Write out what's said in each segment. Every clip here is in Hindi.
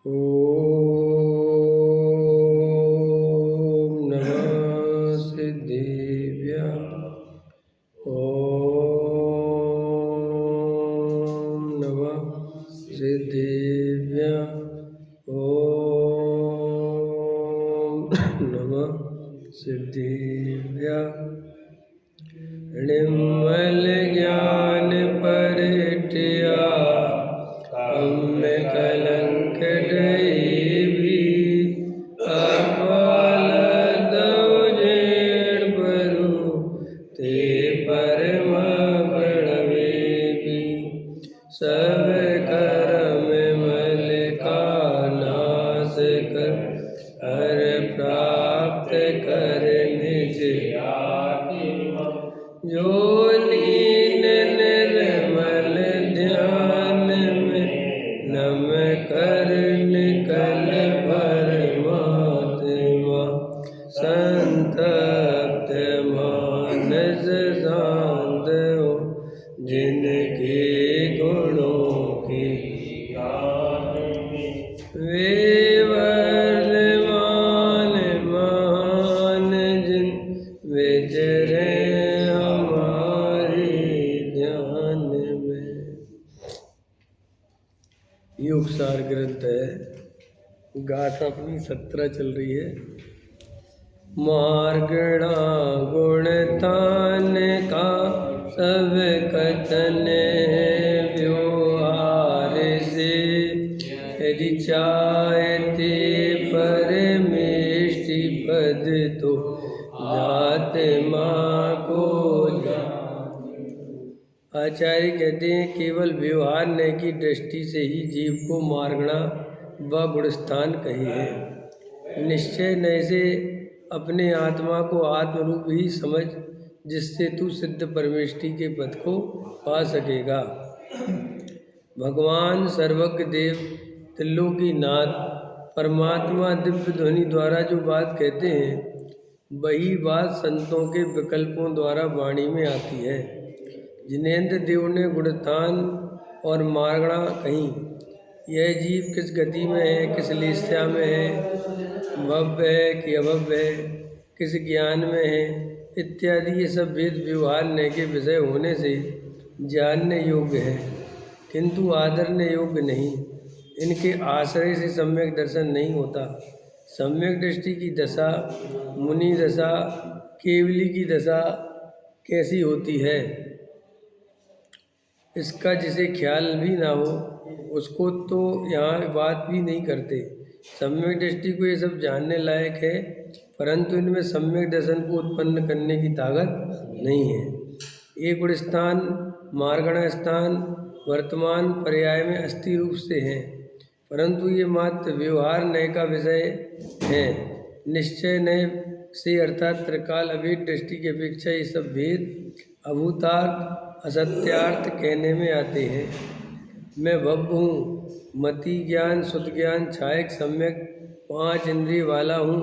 ॐ नमः सिद्धेभ्यः। ॐ नमः सिद्धेभ्यः। ॐ नमः सिद्धेभ्यः। निर्मल ज्ञान परटिया हम कलंक भी अपाल दौजेण बरु ते परम बड़वे भी सब कर्म मल का नाश कर हर प्राप्त कर निज जो लीन निर्मल ध्यान में नम कर निकल परमात्मा संतप्त मानस शांत हो जिनके गुणों की वे वर्धमान महान जिन विचरे योग सार ग्रंथ है। गाथा अपनी 17 चल रही है। मार्गणा गुण तान का सब कथन व्यवहार से रिचायते परमेष्टि पद तो आत्मा को आचार्य कहते हैं केवल व्यवहार नय की दृष्टि से ही जीव को मार्गणा व गुणस्थान कही है। निश्चय नय से अपने आत्मा को आत्मरूप ही समझ जिससे तू सिद्ध परमेष्टि के पद को पा सकेगा। भगवान सर्वज्ञ देव त्रिलोकीनाथ परमात्मा दिव्य ध्वनि द्वारा जो बात कहते हैं वही बात संतों के विकल्पों द्वारा वाणी में आती है। जिनेन्द्र देव ने गुणस्थान और मार्गणा कही। यह जीव किस गति में है, किस लीस्या में है, भव्य है कि अभव्य है, किस ज्ञान में है इत्यादि ये सब वेद व्यवहार नय के विषय होने से जानने योग्य है किंतु आदरने योग्य नहीं। इनके आश्रय से सम्यक दर्शन नहीं होता। सम्यक दृष्टि की दशा, मुनि दशा, केवली की दशा कैसी होती है इसका जिसे ख्याल भी ना हो उसको तो यहाँ बात भी नहीं करते। सम्यक दृष्टि को ये सब जानने लायक है परंतु इनमें सम्यक दर्शन को उत्पन्न करने की ताकत नहीं है। ये गुणस्थान मार्गण स्थान वर्तमान पर्याय में अस्थि रूप से हैं परंतु ये मात्र व्यवहार नय का विषय है। निश्चय नय से अर्थात त्रिकाल अभेद दृष्टि की अपेक्षा ये सब भेद अभूतार्थ असत्यार्थ कहने में आते हैं। मैं भव्य हूँ, मति ज्ञान शुद्ध ज्ञान छायक सम्यक 5 इंद्रिय वाला हूँ।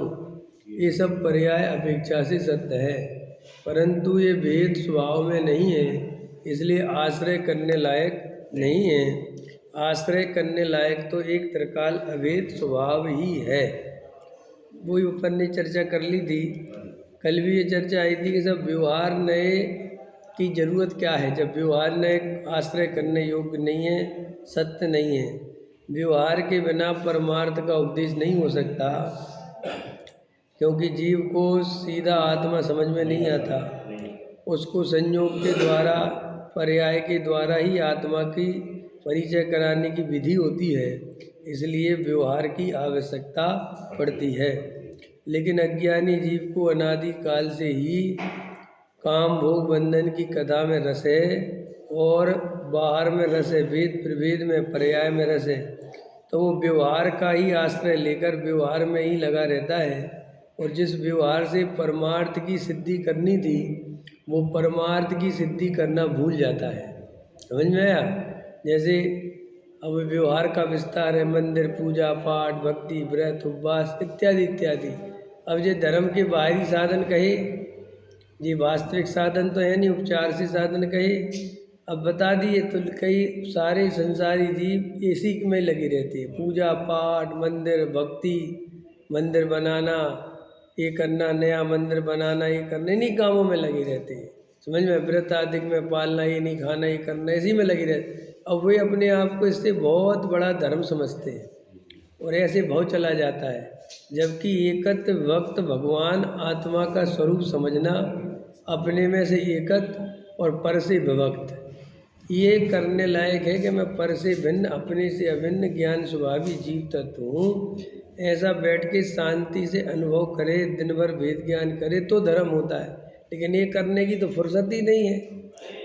ये सब पर्याय अपेक्षा से सत्य है परंतु ये भेद स्वभाव में नहीं है इसलिए आश्रय करने लायक नहीं है। आश्रय करने लायक तो एक त्रिकाल अभेद स्वभाव ही है। वही ऊपर ने चर्चा कर ली थी। कल भी ये चर्चा आई थी कि सब व्यवहार नए की जरूरत क्या है जब व्यवहार नय आश्रय करने योग्य नहीं है, सत्य नहीं है। व्यवहार के बिना परमार्थ का उपदेश नहीं हो सकता क्योंकि जीव को सीधा आत्मा समझ में नहीं आता। उसको संयोग के द्वारा पर्याय के द्वारा ही आत्मा की परिचय कराने की विधि होती है इसलिए व्यवहार की आवश्यकता पड़ती है। लेकिन अज्ञानी जीव को अनादि काल से ही काम भोग बंधन की कथा में रस है और बाहर में रस है, भेद प्रभेद में पर्याय में रस है तो वो व्यवहार का ही आश्रय लेकर व्यवहार में ही लगा रहता है और जिस व्यवहार से परमार्थ की सिद्धि करनी थी वो परमार्थ की सिद्धि करना भूल जाता है। समझ में आया? जैसे अब व्यवहार का विस्तार है, मंदिर पूजा पाठ भक्ति व्रत उपवास इत्यादि इत्यादि। अब ये धर्म के बाहरी साधन कहे, ये वास्तविक साधन तो है नहीं, उपचार से साधन कहे अब बता दिए तो कई सारे संसारी जीव इसी में लगे रहते हैं, पूजा पाठ, मंदिर भक्ति, मंदिर बनाना, ये करना, नया मंदिर बनाना, ये करना, इन्हीं कामों में लगे रहते हैं। समझ में, व्रत आदि में पालना, ये नहीं खाना, ये करना, इसी में लगे रहते। अब वे अपने आप को इससे बहुत बड़ा धर्म समझते हैं और ऐसे भाव चला जाता है। जबकि एकत्व वक्त भगवान आत्मा का स्वरूप समझना, अपने में से एकत्व और पर से विभक्त, ये करने लायक है कि मैं पर से भिन्न, अपने से अभिन्न ज्ञान स्वभावी जीव तत्व हूँ। ऐसा बैठ के शांति से अनुभव करे, दिन भर वेद ज्ञान करे तो धर्म होता है। लेकिन ये करने की तो फुर्सत ही नहीं है,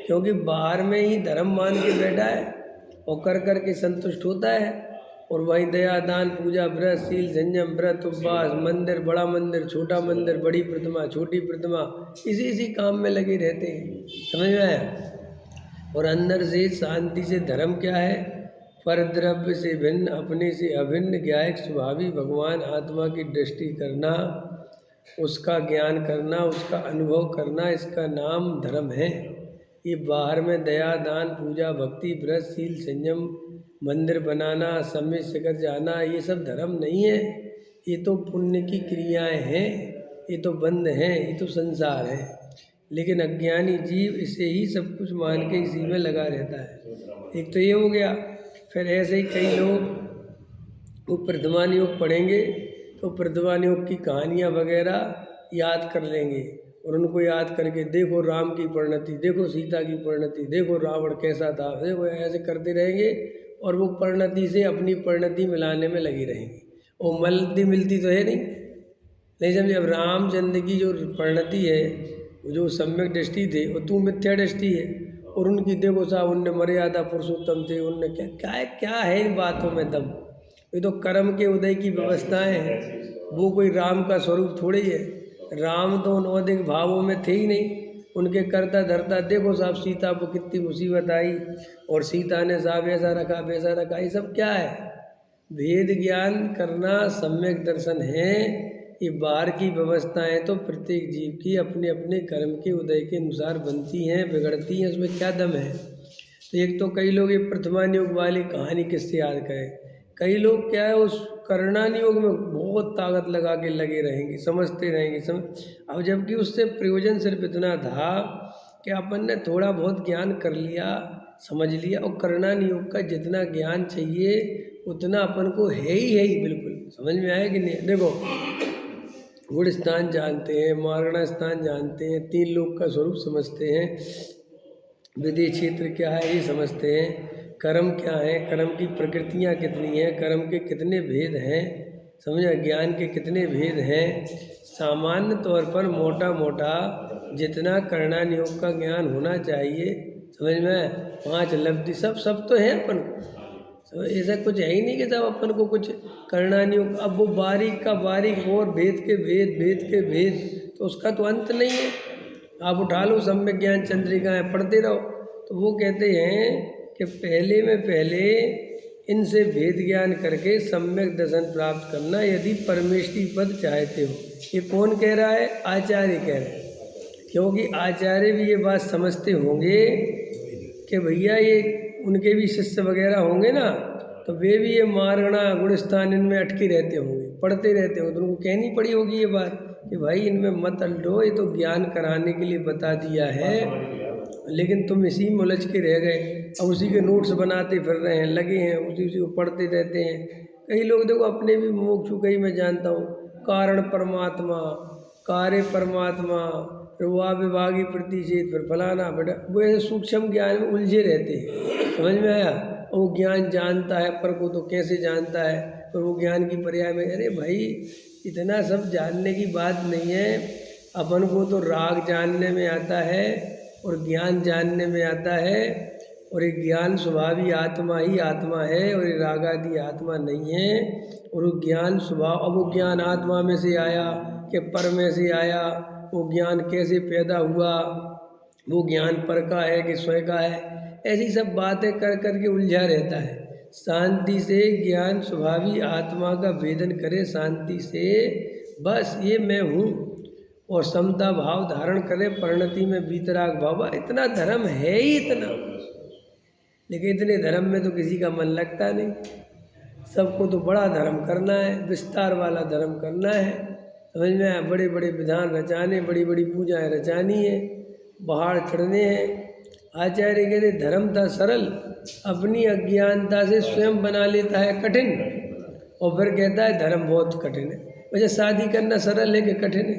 क्योंकि बाहर में ही धर्म मान के बैठा है और कर कर के संतुष्ट होता है। और वहीं दया दान पूजा व्रत शील संयम व्रत उपवास, मंदिर बड़ा मंदिर छोटा मंदिर, बड़ी प्रतिमा छोटी प्रतिमा, इसी काम में लगे रहते हैं। समझ में आया? और अंदर से शांति से धर्म क्या है? पर द्रव्य से भिन्न, अपने से अभिन्न ज्ञायक स्वभावी भगवान आत्मा की दृष्टि करना, उसका ज्ञान करना, उसका अनुभव करना, इसका नाम धर्म है। ये बाहर में दया दान पूजा भक्ति व्रत शील संयम मंदिर बनाना, समय शिखर जाना, ये सब धर्म नहीं है। ये तो पुण्य की क्रियाएं हैं, ये तो बंध हैं, ये तो संसार है। लेकिन अज्ञानी जीव इसे ही सब कुछ मान के इसी में लगा रहता है। एक तो ये हो गया। फिर ऐसे ही कई लोग वो प्रथमान योग पढ़ेंगे तो प्रथमान योग की कहानियाँ वगैरह याद कर लेंगे और उनको याद करके देखो राम की परिणति, देखो सीता की परिणति, देखो रावण कैसा था, देखो, ऐसे करते रहेंगे और वो परिणति से अपनी परिणति मिलाने में लगी रहेंगी। वो मिलती तो है नहीं समझे। अब रामचंद्र की जो परिणति है, जो सम्यक दृष्टि थे, वो तू मिथ्या दृष्टि है। और उनकी देखो साहब, उनने मर्यादा पुरुषोत्तम थे, उनने क्या है इन बातों में दम। ये तो कर्म के उदय की व्यवस्थाएं हैं, वो कोई राम का स्वरूप थोड़ी है। राम तो उन अधिक भावों में थे ही नहीं। उनके करता धरता देखो साहब, सीता को कितनी मुसीबत आई और सीता ने साहब ऐसा रखा वैसा रखा, ये सब क्या है? भेद ज्ञान करना सम्यक दर्शन है। ये बाहर की व्यवस्थाएं तो प्रत्येक जीव की अपने अपने कर्म के उदय के अनुसार बनती हैं, बिगड़ती हैं, उसमें क्या दम है? तो एक तो कई लोग ये प्रथमान योग वाली कहानी किससे याद करें। कई लोग क्या है, उस करणान योग में बहुत ताकत लगा के लगे रहेंगे, समझते रहेंगे अब जबकि उससे प्रयोजन सिर्फ इतना था कि अपन ने थोड़ा बहुत ज्ञान कर लिया, समझ लिया, और करणान योग का जितना ज्ञान चाहिए उतना अपन को है ही बिल्कुल। समझ में आया कि नहीं? देखो, गुड़ स्थान जानते हैं, मारगणा स्थान जानते हैं, 3 लोक का स्वरूप समझते हैं, विधि क्षेत्र क्या है ये समझते हैं, कर्म क्या है, कर्म की प्रकृतियाँ कितनी हैं, कर्म के कितने भेद हैं, समझा, ज्ञान के कितने भेद हैं। सामान्य तौर पर मोटा मोटा जितना करणान योग का ज्ञान होना चाहिए, समझ में, 5 लब्धि सब तो है अपन को। तो ऐसा कुछ है ही नहीं कि साहब अपन को कुछ करणान योग। अब वो बारीक का बारीक और भेद के भेद, तो उसका तो अंत नहीं है। आप उठा लो सम्यक ज्ञान चंद्रिकाएँ पढ़ते रहो, तो वो कहते हैं कि पहले इनसे भेद ज्ञान करके सम्यक दर्शन प्राप्त करना, यदि परमेष्टि पद चाहते हो। ये कौन कह रहा है? आचार्य कह रहे हैं। क्योंकि आचार्य भी ये बात समझते होंगे कि भैया ये उनके भी शिष्य वगैरह होंगे ना, तो वे भी ये मारगणा गुणस्थान इनमें अटके रहते होंगे, पढ़ते रहते होंगे, तो उनको कहनी पड़ी होगी ये बात कि भाई इनमें मत अल्टो, ये तो ज्ञान कराने के लिए बता दिया है, लेकिन तुम इसी में उलझ के रह गए। अब उसी के नोट्स बनाते फिर रहे हैं, लगे हैं उसी को पढ़ते रहते हैं। कई लोग देखो अपने भी मोक्षु, कई मैं जानता हूँ, कारण परमात्मा, कार्य परमात्मा, फिर वह विभागी प्रतिषेध, फिर फलाना बेटा, वो ऐसे सूक्ष्म ज्ञान में उलझे रहते हैं। समझ में आया? और वो ज्ञान जानता है पर को तो कैसे जानता है, और वो ज्ञान की पर्याय में, अरे भाई इतना सब जानने की बात नहीं है। अपन को तो राग जानने में आता है और ज्ञान जानने में आता है, और ये ज्ञान स्वभावी आत्मा ही आत्मा है और ये राग आदि आत्मा नहीं है। और वो ज्ञान स्वभाव, अब वो ज्ञान आत्मा में से आया कि पर में से आया, वो ज्ञान कैसे पैदा हुआ, वो ज्ञान पर का है कि स्वयं का है, ऐसी सब बातें कर के उलझा रहता है। शांति से ज्ञान स्वभावी आत्मा का भेदन करे, शांति से, बस ये मैं हूँ, और समता भाव धारण करे, परिणति में बीतराग भाव, इतना धर्म है ही इतना। लेकिन इतने धर्म में तो किसी का मन लगता नहीं। सबको तो बड़ा धर्म करना है, विस्तार वाला धर्म करना है, समझ में आया। बड़े बड़े विधान रचाने, बड़ी बड़ी पूजाएं रचानी है, पहाड़ चढ़ने हैं। आचार्य कहते धर्म था सरल, अपनी अज्ञानता से स्वयं बना लेता है कठिन, और फिर कहता है धर्म बहुत कठिन है। वैसे शादी करना सरल है कि कठिन है?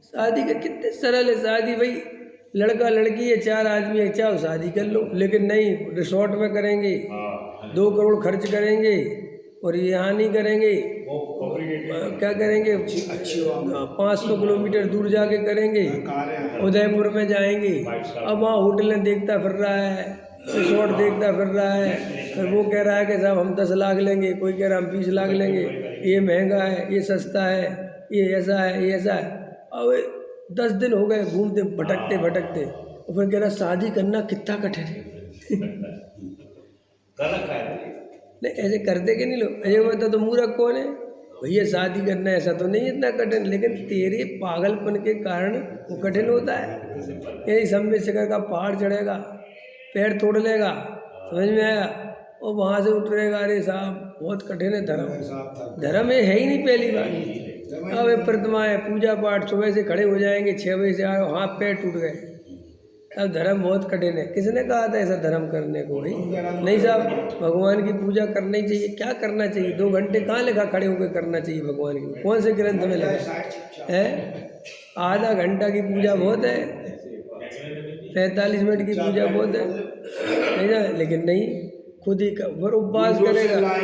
शादी का कितने सरल है। शादी भाई लड़का लड़की है, 4 आदमी है, चाहो शादी कर लो। लेकिन नहीं, रिसोर्ट में करेंगे, 2 करोड़ खर्च करेंगे, और यहाँ नहीं करेंगे, क्या करेंगे, 500 किलोमीटर दूर जाके करेंगे, उदयपुर में जाएंगे। अब वहाँ होटलें देखता फिर रहा है, रिसोर्ट देखता फिर रहा है, फिर वो कह रहा है कि साहब हम 10 लाख लेंगे, कोई कह रहा हम 20 लाख लेंगे, ये महंगा है, ये सस्ता है, ये ऐसा है, ये ऐसा है। अब 10 दिन हो गए घूमते भटकते भटकते, और फिर कह रहा शादी करना कितना कठिन है। नहीं, ऐसे करते कि नहीं लोग? ऐसे बता तो मूर्ख कौन है भैया? शादी करना ऐसा तो नहीं इतना कठिन, लेकिन तेरे पागलपन के कारण वो कठिन होता है। यही सम्य शिखर का पहाड़ चढ़ेगा, पैर तोड़ लेगा, समझ में आया, और वहाँ से उतरेगा, अरे साहब बहुत कठिन है धर्म। धर्म ये है ही नहीं पहली बार। अब ये प्रतिमा है, पूजा पाठ, सुबह से खड़े हो जाएंगे, 6 बजे से आए, हाथ पैर टूट गए। अब धर्म बहुत कठिन है। किसने कहा था ऐसा धर्म करने को? भाई नहीं साहब, भगवान की पूजा करनी चाहिए। क्या करना चाहिए? 2 घंटे कहाँ लिखा खड़े होकर करना चाहिए भगवान की? कौन से ग्रंथ में लिखा है? आधा घंटा की पूजा बहुत है, 45 मिनट की पूजा बहुत है, नहीं ना? लेकिन नहीं, खुद ही पर उपवास करेगा।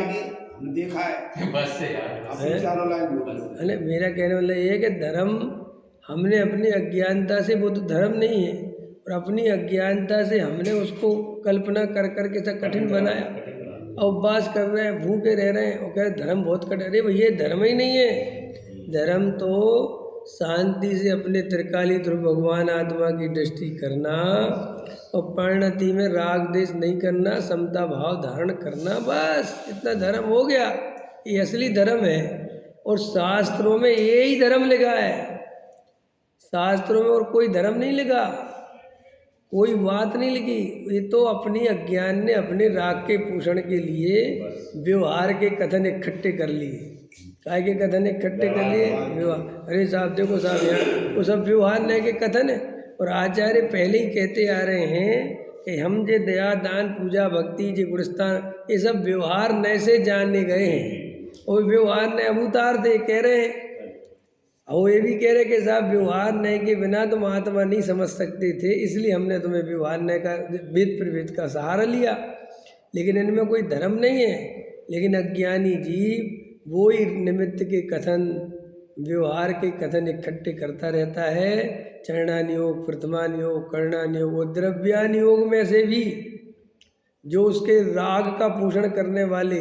देखा है बस से यार, अरे मेरा कहने वाला ये है कि धर्म हमने अपनी अज्ञानता से, वो तो धर्म नहीं है, और अपनी अज्ञानता से हमने उसको कल्पना कर करके सब कठिन बनाया। और उपवास कर रहे हैं, भूखे रह रहे हैं, और कह रहे धर्म बहुत कठिन। अरे भैया धर्म ही नहीं है। धर्म तो शांति से अपने त्रिकाली ध्रुव भगवान आत्मा की दृष्टि करना, और परिणति में राग देश नहीं करना, समता भाव धारण करना, बस इतना धर्म हो गया। ये असली धर्म है, और शास्त्रों में यही धर्म लिखा है। शास्त्रों में और कोई धर्म नहीं लिखा, कोई बात नहीं लिखी। ये तो अपनी अज्ञान ने अपने राग के पोषण के लिए व्यवहार के कथन इकट्ठे कर लिए। काय के कथन इकट्ठे कर लिए? व्यवहार। अरे साहब देखो साहब, यहाँ वो सब व्यवहार नए के कथन है। और आचार्य पहले ही कहते आ रहे हैं कि हम जे दया दान पूजा भक्ति जे गुणस्थान, ये सब व्यवहार नए से जाने गए हैं, और व्यवहार नए अवतार थे कह रहे हैं। और ये भी कह रहे कि साहब व्यवहार नए के बिना तुम आत्मा नहीं समझ सकते थे, इसलिए हमने तुम्हें व्यवहार नए का वेद प्रवेद का सहारा लिया। लेकिन इनमें कोई धर्म नहीं है। लेकिन अज्ञानी जीव वो ही निमित्त के कथन, व्यवहार के कथन इकट्ठे करता रहता है। चरणान योग, प्रथमान योग, कर्णान योग, वो द्रव्यान योग में से भी जो उसके राग का पोषण करने वाले,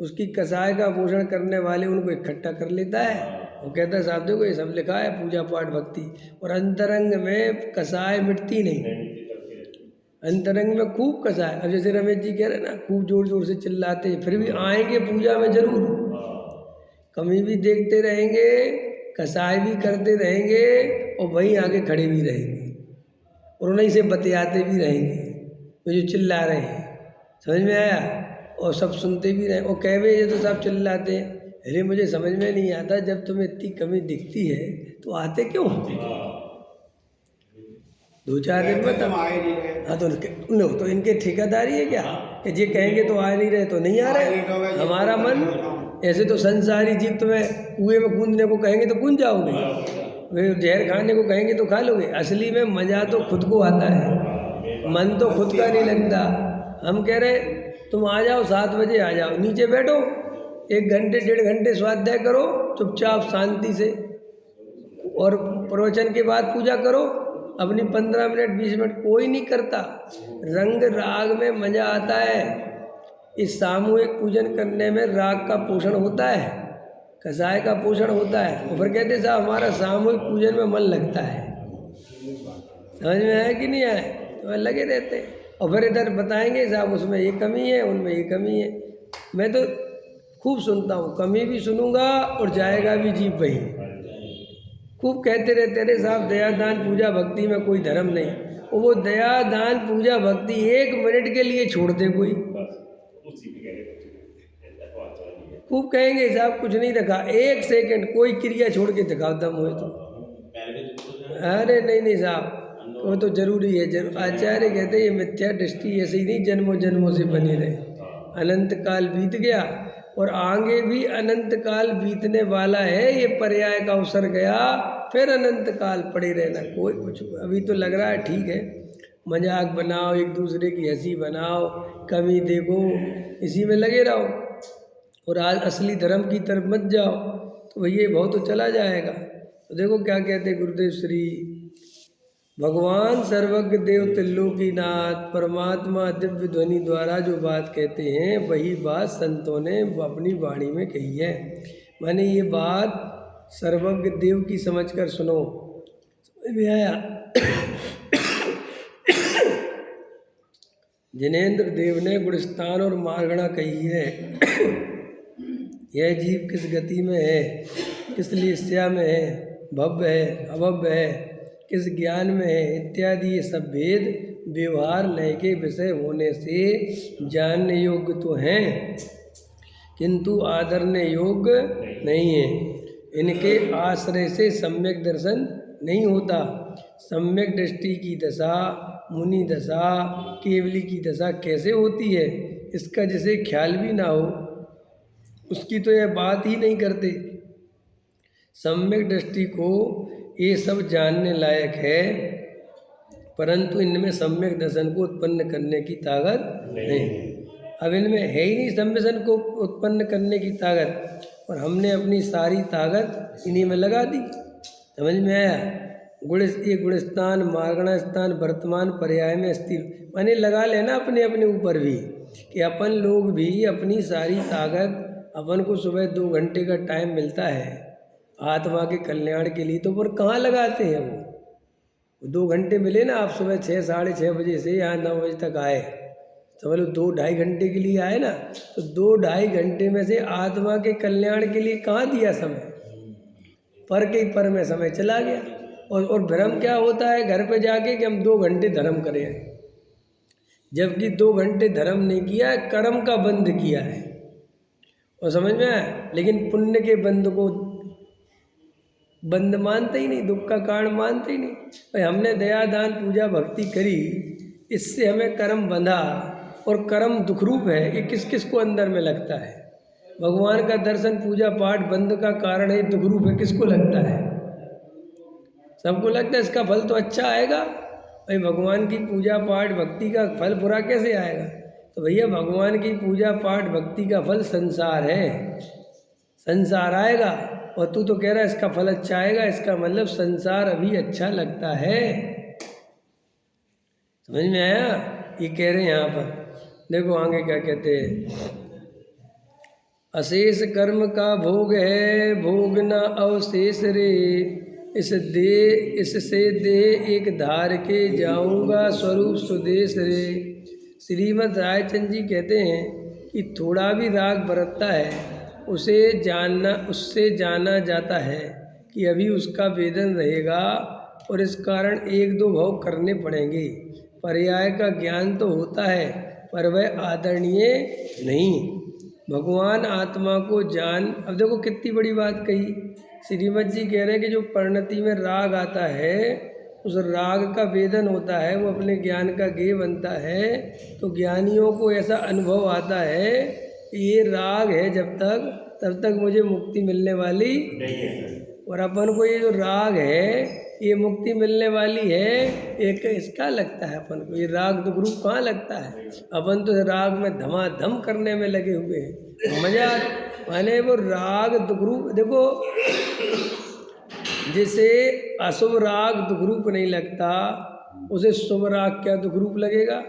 उसकी कसाय का पोषण करने वाले, उनको इकट्ठा कर लेता है। वो कहता है साहब देखो ये सब लिखा है, पूजा पाठ भक्ति, और अंतरंग में कसाय मिटती नहीं। अंतरंग में खूब कसाय। अब जैसे रमेश जी कह रहे ना, खूब जोर जोर से चिल्लाते, फिर भी आएंगे पूजा में जरूर, कमी भी देखते रहेंगे, कसाय भी करते रहेंगे, और वहीं आगे खड़े भी रहेंगे, और उन्हीं से बतियाते भी रहेंगे वो जो चिल्ला रहे हैं। समझ में आया? और सब सुनते भी रहे। और कहवे ये तो सब चिल्लाते हैं। अरे मुझे समझ में नहीं आता, जब तुम्हें इतनी कमी दिखती है तो आते क्यों? 2-4 दिन में तब आए नहीं रहे। हाँ तो इनके ठेकेदारी है क्या कि ये कहेंगे तो आ नहीं रहे तो नहीं आ रहे? हमारा मन ऐसे तो संसारी जीव, तुम्हें कुएं में कूदने को कहेंगे तो कूद जाओगे, वे जहर खाने को कहेंगे तो खा लोगे। असली में मजा तो खुद को आता है, मन तो खुद का नहीं लगता। हम कह रहे तुम आ जाओ, 7 बजे आ जाओ, नीचे बैठो, 1 घंटे 1.5 घंटे स्वाध्याय करो चुपचाप शांति से, और प्रवचन के बाद पूजा करो अपनी 15 मिनट 20 मिनट। कोई नहीं करता। रंग राग में मजा आता है। इस सामूहिक पूजन करने में राग का पोषण होता है, कसाय का पोषण होता है। और फिर कहते साहब हमारा सामूहिक पूजन में मन लगता है। समझ में आया कि नहीं आया? तो लगे रहते हैं। और फिर इधर बताएंगे साहब उसमें ये कमी है, उनमें ये कमी है। मैं तो खूब सुनता हूँ, कमी भी सुनूंगा और जाएगा भी जीव वही। खूब कहते रहते, अरे साहब दया दान पूजा भक्ति में कोई धर्म नहीं। वो दया दान पूजा भक्ति 1 मिनट के लिए छोड़ दे कोई, खूब कहेंगे साहब कुछ नहीं रखा, 1 सेकंड कोई क्रिया छोड़ के दिखाओ दम हुए तो। अरे नहीं साहब, वो तो जरूरी है। आचार्य कहते हैं ये मिथ्या दृष्टि ऐसे ही नहीं जन्मों जन्मों से बनी रहे, अनंत काल बीत गया और आगे भी अनंत काल बीतने वाला है। ये पर्याय का अवसर गया, फिर अनंत काल पड़े रहना। कोई कुछ अभी तो लग रहा है ठीक है, मजाक बनाओ, एक दूसरे की हंसी बनाओ, कमी देखो, इसी में लगे रहो और आज असली धर्म की तरफ मत जाओ तो भैया बहुत तो चला जाएगा। तो देखो क्या कहते गुरुदेव श्री भगवान सर्वज्ञ देव त्रिलोकीनाथ परमात्मा दिव्य ध्वनि द्वारा जो बात कहते हैं वही बात संतों ने अपनी वाणी में कही है। मैंने ये बात सर्वज्ञ देव की समझकर सुनो, समझ में आया? जिनेन्द्र देव ने गुणस्थान और मार्गणा कही है। यह जीव किस गति में है, किस लिस्या में है, भव्य है अभव्य है, किस ज्ञान में है इत्यादि ये सब भेद व्यवहार लय के विषय होने से जानने योग्य तो हैं किंतु आदरने योग्य नहीं है। इनके आश्रय से सम्यक दर्शन नहीं होता। सम्यक दृष्टि की दशा, मुनि दशा, केवली की दशा कैसे होती है इसका जिसे ख्याल भी ना हो उसकी तो यह बात ही नहीं करते। सम्यक दृष्टि को ये सब जानने लायक है परंतु इनमें सम्यक दर्शन को उत्पन्न करने की ताकत नहीं। अब इनमें है ही नहीं सम्यक दर्शन को उत्पन्न करने की ताकत और हमने अपनी सारी ताकत इन्हीं में लगा दी। समझ में आया? ये गुणस्थान मार्गणा स्थान वर्तमान पर्याय में स्थिर माने लगा लेना अपने अपने ऊपर भी कि अपन लोग भी अपनी सारी ताकत, अपन को सुबह 2 घंटे का टाइम मिलता है आत्मा के कल्याण के लिए, तो पर कहाँ लगाते हैं वो 2 घंटे मिले ना, आप सुबह 6 साढ़े 6 बजे से यहाँ 9 बजे तक आए तो बोलो 2-2.5 घंटे के लिए आए ना, तो 2-2.5 घंटे में से आत्मा के कल्याण के लिए कहाँ दिया समय, पर के पर में समय चला गया। और भ्रम क्या होता है घर पे जाके कि हम 2 घंटे धर्म करें, जबकि 2 घंटे धर्म नहीं किया है, कर्म का बंध किया है। और समझ में आया? लेकिन पुण्य के बंध को बंद मानते ही नहीं, दुख का कारण मानते ही नहीं। भाई हमने दया दान पूजा भक्ति करी, इससे हमें कर्म बंधा और कर्म दुख रूप है, ये किस किस को अंदर में लगता है? भगवान का दर्शन पूजा पाठ बंद का कारण है, दुख रूप है, किसको लगता है? सबको लगता है इसका फल तो अच्छा आएगा। भाई भगवान की पूजा पाठ भक्ति का फल बुरा कैसे आएगा? तो भैया भगवान की पूजा पाठ भक्ति का फल संसार है, संसार आएगा और तू तो कह रहा है इसका फल अच्छा आएगा, इसका मतलब संसार अभी अच्छा लगता है। समझ में आया? ये कह रहे हैं यहाँ पर, देखो आगे क्या कहते हैं, अशेष कर्म का भोग है भोग न अवशेष रे, इससे दे एक धार के जाऊंगा स्वरूप स्वदेश रे। श्रीमद् रायचंद जी कहते हैं कि थोड़ा भी राग बरतता है उससे जाना जाता है कि अभी उसका वेदन रहेगा और इस कारण 1-2 भोग करने पड़ेंगे। पर्याय का ज्ञान तो होता है पर वह आदरणीय नहीं। भगवान आत्मा को जान, अब देखो कितनी बड़ी बात कही। श्रीमद् जी कह रहे हैं कि जो परिणति में राग आता है उस राग का वेदन होता है, वो अपने ज्ञान का गेय बनता है। तो ज्ञानियों को ऐसा अनुभव आता है कि ये राग है तब तक मुझे मुक्ति मिलने वाली नहीं है, और अपन को ये जो राग है ये मुक्ति मिलने वाली है। एक इसका लगता है अपन को, ये राग दुख रूप कहाँ लगता है? अपन तो राग में धमाधम करने में लगे हुए हैं। मजा माने वो राग दुख रूप, देखो जिसे अशुभ राग दुख रूप नहीं लगता उसे शुभ राग क्या दुख रूप लगेगा?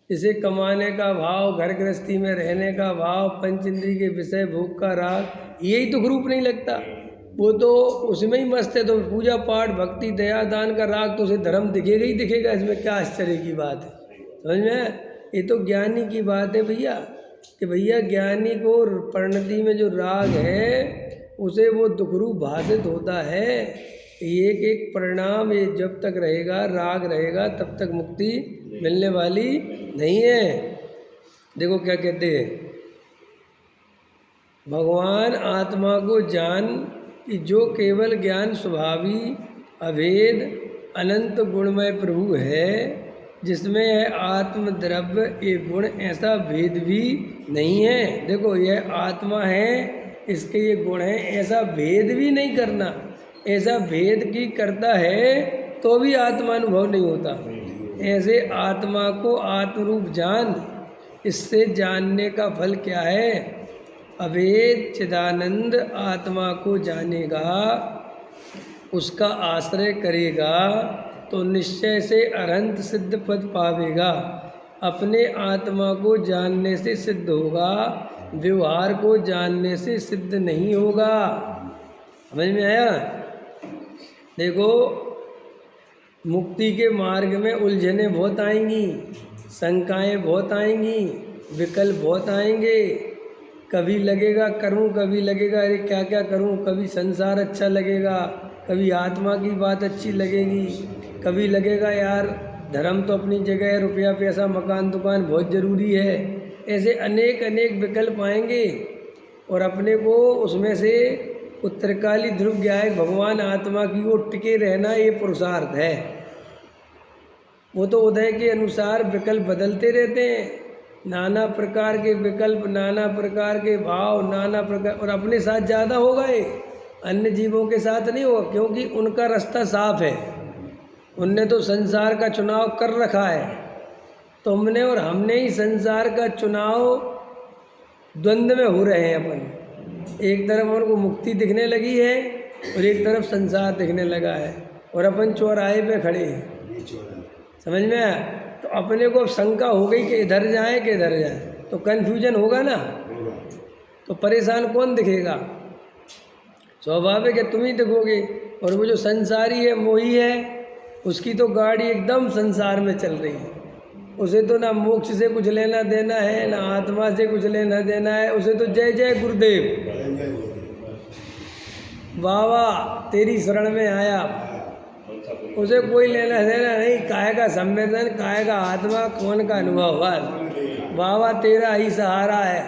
जिसे कमाने का भाव, घर गृहस्थी में रहने का भाव, पंच इंद्रिय के विषय भोग का राग, यही दुख रूप नहीं लगता। वो तो उसमें ही मस्त है। तो पूजा पाठ भक्ति दया दान का राग तो उसे धर्म दिखेगा ही दिखेगा, इसमें क्या आश्चर्य की बात है? समझ में? ये तो ज्ञानी की बात है भैया, कि भैया ज्ञानी को परिणति में जो राग है उसे वो दुख रूप भाषित होता है। एक एक परिणाम ये जब तक रहेगा, राग रहेगा, तब तक मुक्ति मिलने वाली नहीं है। देखो क्या कहते हैं, भगवान आत्मा को जान कि जो केवल ज्ञान स्वभावी अभेद अनंत गुणमय प्रभु है, जिसमें है आत्म द्रव्य ये गुण, ऐसा भेद भी नहीं है। देखो यह आत्मा है, इसके ये गुण हैं, ऐसा भेद भी नहीं करना। ऐसा भेद की करता है तो भी आत्मानुभव नहीं होता। ऐसे आत्मा को आत्मरूप जान। इससे जानने का फल क्या है? अभेद चिदानंद आत्मा को जानेगा, उसका आश्रय करेगा तो निश्चय से अनंत सिद्ध पद पावेगा। अपने आत्मा को जानने से सिद्ध होगा, व्यवहार को जानने से सिद्ध नहीं होगा। समझ में आया? देखो मुक्ति के मार्ग में उलझने बहुत आएंगी, शंकाएं बहुत आएंगी, विकल्प बहुत आएंगे। कभी लगेगा करूं, कभी लगेगा अरे क्या क्या करूं, कभी संसार अच्छा लगेगा, कभी आत्मा की बात अच्छी लगेगी, कभी लगेगा यार धर्म तो अपनी जगह है, रुपया पैसा मकान दुकान बहुत ज़रूरी है। ऐसे अनेक अनेक विकल्प आएंगे और अपने को उसमें से उत्तरकाली ध्रुव ज्ञाय भगवान आत्मा की ओर टिके रहना ये पुरुषार्थ है। वो तो उदय के अनुसार विकल्प बदलते रहते हैं, नाना प्रकार के विकल्प, नाना प्रकार के भाव, नाना प्रकार, और अपने साथ ज़्यादा होगा ये, अन्य जीवों के साथ नहीं होगा, क्योंकि उनका रास्ता साफ है। उनने तो संसार का चुनाव कर रखा है। तुमने और हमने ही संसार का चुनाव द्वंद्व में हो रहे हैं अपन। एक तरफ उनको मुक्ति दिखने लगी है और एक तरफ संसार दिखने लगा है, और अपन चौराहे पे खड़े हैं। समझ में आया? तो अपने को अब शंका हो गई कि इधर जाए कि इधर जाए, तो कन्फ्यूजन होगा ना। तो परेशान कौन दिखेगा? स्वाभाविक है तुम ही दिखोगे। और वो जो संसारी है, मोही है, उसकी तो गाड़ी एकदम संसार में चल रही है। उसे तो ना मोक्ष से कुछ लेना देना है, ना आत्मा से कुछ लेना देना है। उसे तो जय जय गुरुदेव, बाबा तेरी शरण में आया। उसे कोई लेना देना नहीं, काहे का संवेदन, काहे का आत्मा, कौन का अनुभव। बस बाबा तेरा ही सहारा है,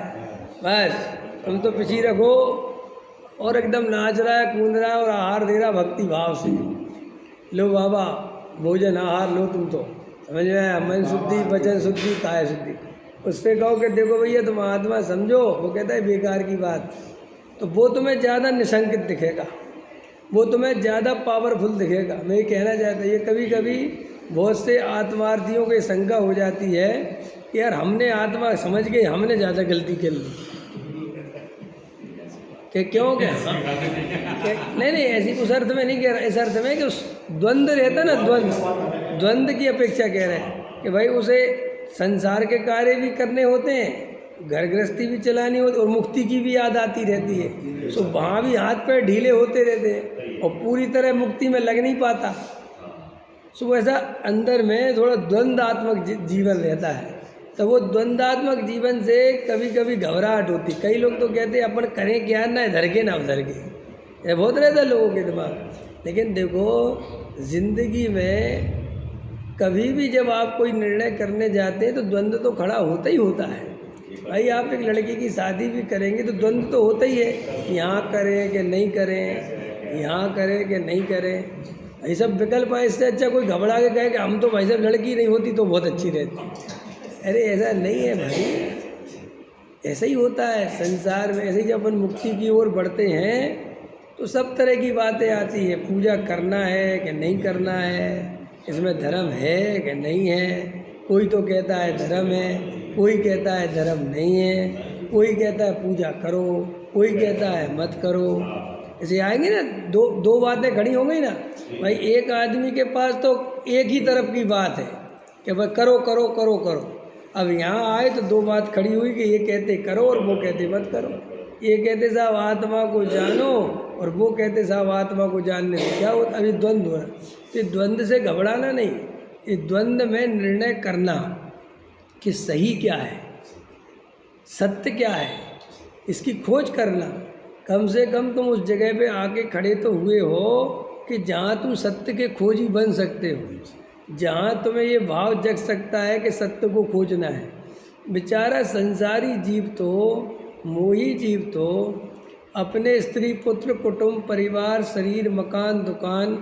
बस तुम तो पीछे रखो। और एकदम नाच रहा है, कूद रहा है और आहार दे रहा भक्ति भाव से। लो बाबा भोजन आहार लो तुम तो। समझ में आया? मन शुद्धि, वचन शुद्धि, काया शुद्धि। उससे कहो कि देखो भैया तुम आत्मा समझो, वो कहता है बेकार की बात। तो वो तुम्हें ज़्यादा निशंकित दिखेगा, वो तुम्हें ज़्यादा पावरफुल दिखेगा। मैं ये कहना चाहता, ये कभी कभी बहुत से आत्मार्थियों की शंका हो जाती है कि यार हमने आत्मा समझ के हमने ज़्यादा गलती कर ली कि क्यों क्या नहीं नहीं, ऐसी उस अर्थ में नहीं कह रहा। इस अर्थ में कि उस द्वंद्व रहता ना, द्वंद्व की अपेक्षा कह रहे हैं कि भाई उसे संसार के कार्य भी करने होते हैं, घर गृहस्थी भी चलानी होती, और मुक्ति की भी याद आती रहती है। सो वहाँ भी हाथ पैर ढीले होते रहते हैं और पूरी तरह मुक्ति में लग नहीं पाता। सो वैसा अंदर में थोड़ा द्वंद्वात्मक जीवन रहता है। तो वो द्वंद्वात्मक जीवन से कभी कभी घबराहट होती। कई लोग तो कहते हैं अपन करें क्या, ना इधर के ना उधर के, ये बहुत रहता है लोगों के दिमाग। लेकिन देखो जिंदगी में कभी भी जब आप कोई निर्णय करने जाते हैं तो द्वंद्व तो खड़ा होता ही होता है। भाई आप एक लड़की की शादी भी करेंगे तो द्वंद्व तो होता ही है, यहाँ करें कि नहीं करें, यहाँ करें कि नहीं करें। ये सब विकल्प है। इससे अच्छा कोई घबरा के कहे कि हम तो भाई साहब लड़की नहीं होती तो बहुत अच्छी रहती। अरे ऐसा नहीं है भाई, ऐसा ही होता है संसार में। ऐसे ही जब अपन मुक्ति की ओर बढ़ते हैं तो सब तरह की बातें आती है। पूजा करना है कि नहीं करना है, इसमें धर्म है कि नहीं है। कोई तो कहता है धर्म है, कोई कहता है धर्म नहीं है, कोई कहता है पूजा करो, कोई कहता है मत करो। ऐसे आएंगे ना, दो बातें खड़ी हो गई ना भाई। एक आदमी के पास तो एक ही तरफ की बात है कि भाई करो करो करो करो। अब यहाँ आए तो दो बात खड़ी हुई कि ये कहते करो और वो कहते मत करो। ये कहते साहब आत्मा को जानो और वो कहते साहब आत्मा को जानने से क्या होता। अभी द्वंद्व हो रहा है। ये द्वंद्व से घबराना नहीं, ये द्वंद्व में निर्णय करना कि सही क्या है, सत्य क्या है, इसकी खोज करना। कम से कम तुम उस जगह पे आके खड़े तो हुए हो कि जहाँ तुम सत्य के खोजी बन सकते हो, जहाँ तुम्हें ये भाव जग सकता है कि सत्य को खोजना है। बेचारा संसारी जीव तो, मोही जीव तो अपने स्त्री पुत्र कुटुंब परिवार शरीर मकान दुकान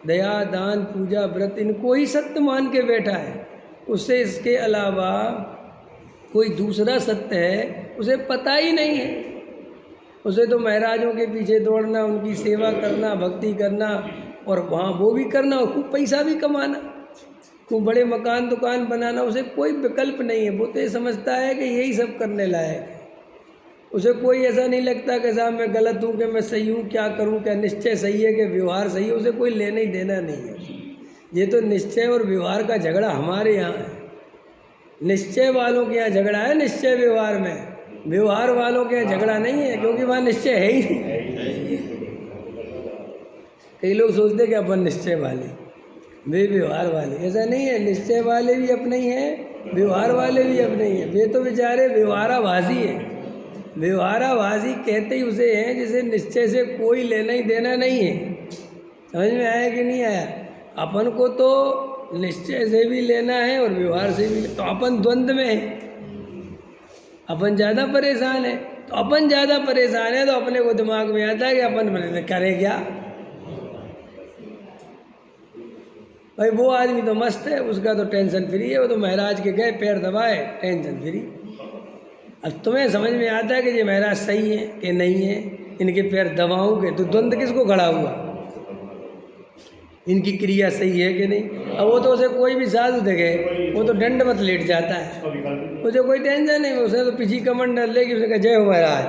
दया दान पूजा व्रत इनको ही सत्य मान के बैठा है। उसे इसके अलावा कोई दूसरा सत्य है उसे पता ही नहीं है। उसे तो महाराजों के पीछे दौड़ना, उनकी सेवा करना, भक्ति करना और वहाँ वो भी करना और खूब पैसा भी कमाना, खूब बड़े मकान दुकान बनाना, उसे कोई विकल्प नहीं है। वो तो ये समझता है कि यही सब करने लायक है। उसे कोई ऐसा नहीं लगता कि साहब मैं गलत हूँ कि मैं सही हूँ, क्या करूँ, क्या निश्चय सही है कि व्यवहार सही है, उसे कोई लेना ही देना नहीं है। ये तो निश्चय और व्यवहार का झगड़ा हमारे यहाँ है। निश्चय वालों के यहाँ झगड़ा है निश्चय व्यवहार में, व्यवहार वालों के यहाँ झगड़ा नहीं है, क्योंकि वहाँ निश्चय है ही नहीं। कई लोग सोचते हैं कि अपन निश्चय वाले, वे व्यवहार वाले, ऐसा नहीं है। निश्चय वाले भी अपने ही हैं, व्यवहार वाले भी अपने ही हैं। वे तो बेचारे व्यवहाराभासी हैं। व्यवहाराभासी कहते ही उसे हैं जिसे निश्चय से कोई लेना ही देना नहीं है। समझ में आया कि नहीं आया? अपन को तो निश्चय से भी लेना है और व्यवहार से भी, तो अपन द्वंद्व में है, अपन ज़्यादा परेशान है। तो अपन ज़्यादा परेशान है तो अपने को दिमाग में आता है कि अपन करें क्या। भाई वो आदमी तो मस्त है, उसका तो टेंशन फ्री है, वो तो महाराज के गए पैर दबाए टेंशन फ्री। अब तुम्हें समझ में आता है कि ये महाराज सही है कि नहीं है, इनके पैर दबाऊंगे तो द्वंद्व किसको खड़ा हुआ, इनकी क्रिया सही है कि नहीं। अब वो तो उसे कोई भी साधु देखे वो तो दंडवत लेट जाता है, उसे कोई टेंशन नहीं। उसे तो पीछी कमंड डाल लेगी, उसने कहा जय हो महाराज,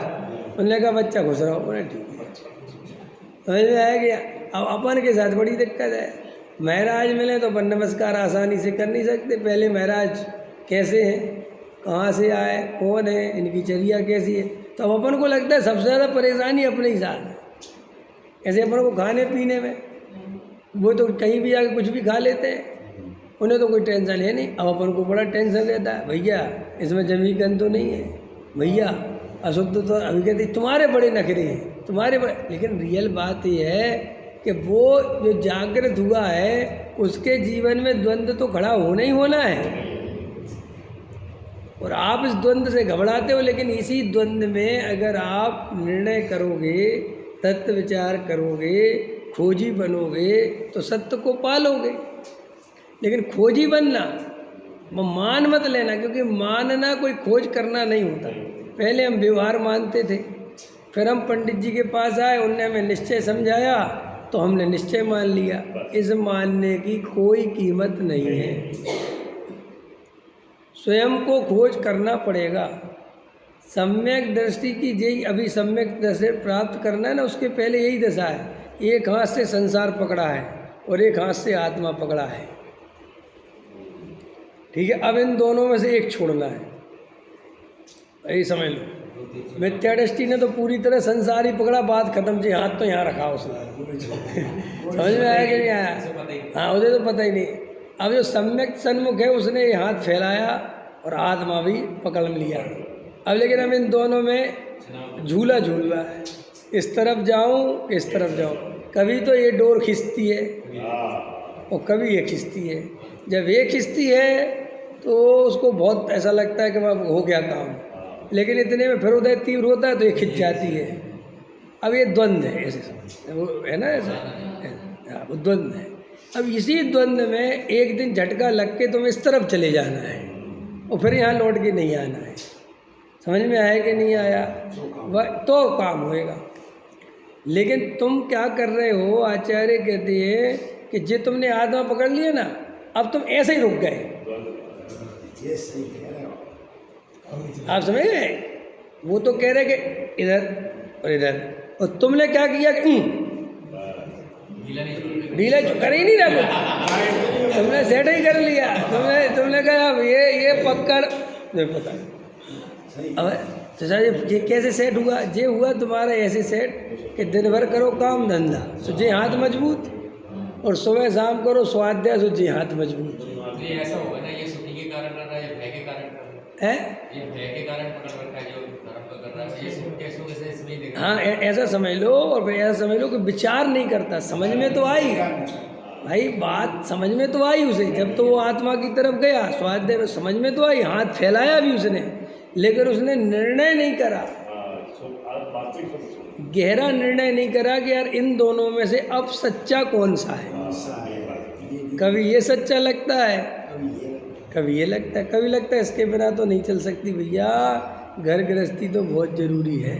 उन्होंने कहा बच्चा खुश रहो, बोले ठीक है। समझ में आया गया। अब अपन के साथ बड़ी दिक्कत है, महाराज मिले तो अपन नमस्कार आसानी से कर नहीं सकते। पहले महाराज कैसे हैं, कहाँ से आए, कौन है, इनकी चर्या कैसी है, तो अब अपन को लगता है सबसे ज़्यादा परेशानी अपने ही साथ है। ऐसे अपन को खाने पीने में, वो तो कहीं भी जाके कुछ भी खा लेते हैं, उन्हें तो कोई टेंशन है नहीं। अब अपन को बड़ा टेंशन रहता है, भैया इसमें जमीकन तो नहीं है, भैया अशुद्ध तो, अभी कहते तुम्हारे बड़े नखरे हैं, तुम्हारे बड़े। लेकिन रियल बात यह है कि वो जो जागृत हुआ है उसके जीवन में द्वंद्व तो खड़ा होना ही होना है, और आप इस द्वंद्व से घबराते हो। लेकिन इसी द्वंद्व में अगर आप निर्णय करोगे, तत्व विचार करोगे, खोजी बनोगे तो सत्य को पालोगे। लेकिन खोजी बनना, वो मान मत लेना, क्योंकि मानना कोई खोज करना नहीं होता। पहले हम व्यवहार मानते थे, फिर हम पंडित जी के पास आए, उनने हमें निश्चय समझाया तो हमने निश्चय मान लिया। इस मानने की कोई कीमत नहीं है, स्वयं को खोज करना पड़ेगा। सम्यक दृष्टि की यही, अभी सम्यक दृष्टि प्राप्त करना है ना, उसके पहले यही दशा है, एक हाथ से संसार पकड़ा है और एक हाथ से आत्मा पकड़ा है, ठीक है। अब इन दोनों में से एक छोड़ना है, यही समझ लो। मिथ्या दृष्टि ने तो पूरी तरह संसार ही पकड़ा, बात खत्म जी, हाथ तो यहाँ रखा उसने। समझ में आया कि नहीं आया? हाँ, उसे तो पता ही नहीं। अब जो सम्यक सन्मुख है उसने ये हाथ फैलाया और आत्मा भी पकड़ लिया। अब लेकिन हम इन दोनों में झूला झूल रहा है, इस तरफ जाऊं इस तरफ जाऊं। कभी तो ये डोर खिंचती है और कभी ये खिंचती है। जब ये खिंचती है तो उसको बहुत ऐसा लगता है कि वह हो गया काम, लेकिन इतने में फिर उदय तीव्र होता है तो ये खिंच जाती है। अब ये द्वंद्व है, ऐसे वो है ना, ऐसा वो द्वंद्व है। अब इसी द्वंद्व में एक दिन झटका लग के तुम्हें इस तरफ चले जाना है और फिर यहाँ लौट के नहीं आना है। समझ में आया कि नहीं आया? वह तो काम होएगा। लेकिन तुम क्या कर रहे हो, आचार्य कहते हैं कि जे तुमने आत्मा पकड़ लिया ना, अब तुम ऐसे ही रुक गए। आप समझ गए? वो तो कह रहे कि इधर और इधर, और तुमने क्या किया कि ढीला कर ही नहीं रहा, तुमने सेट ही कर लिया। तुमने कहा अब ये पकड़, नहीं पता। अब चाचा ये कैसे सेट हुआ? ये हुआ तुम्हारा ऐसे सेट कि दिन भर करो काम धंधा, सोचे हाथ मजबूत, और सुबह शाम करो स्वाध्याय, सोचे हाथ मजबूत। ये ऐसा होगा ना, ये सुखी के कारण कर रहा है, ये भय के कारण कर रहा है, ये भय के कारण पकड़ रखा है, जो धर्म का कर रहा है, ये सुख कैसे इसमें हाँ ऐसा समझ लो, और फिर ऐसा समझ लो कि विचार नहीं करता, समझ में तो आई भाई, बात समझ में तो आई उसे, जब तो वो आत्मा की तरफ गया स्वाध्याय में समझ में तो आई, हाथ फैलाया भी उसने, लेकिन उसने निर्णय नहीं करा, गहरा निर्णय नहीं करा कि यार इन दोनों में से अब सच्चा कौन सा है। कभी ये सच्चा लगता है, कभी ये लगता है, कभी लगता है इसके बिना तो नहीं चल सकती भैया, घर गृहस्थी तो बहुत जरूरी है।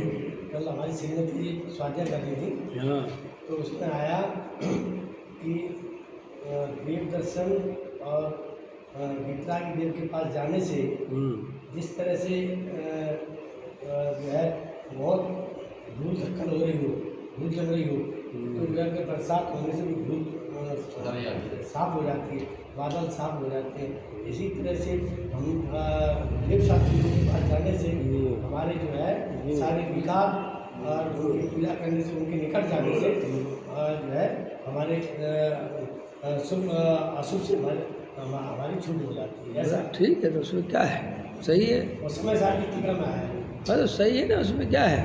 कल हमारी श्रीमती जी स्वाध्याय कर रही थी, हाँ तो उसमें आया कि देव दर्शन और वितरागी देव के पास जाने से जिस तरह से जो है बहुत धूल धक्कन हो रही हो, धूल जम रही हो, तो जो है बरसात होने से भी धूल साफ हो जाती है, बादल साफ हो जाते हैं। इसी तरह से हम देव शास्त्री के पास जाने से हमारे जो है सारे विकार और उनकी पूजा करने से, उनके निकट जाने से जो है हमारे शुभ अशुभ से हमारी छूट हो जाती है। ऐसा ठीक है, तो उसमें क्या है, सही है, उसमें सारी टीका में आया है। हाँ तो सही है ना, उसमें क्या है,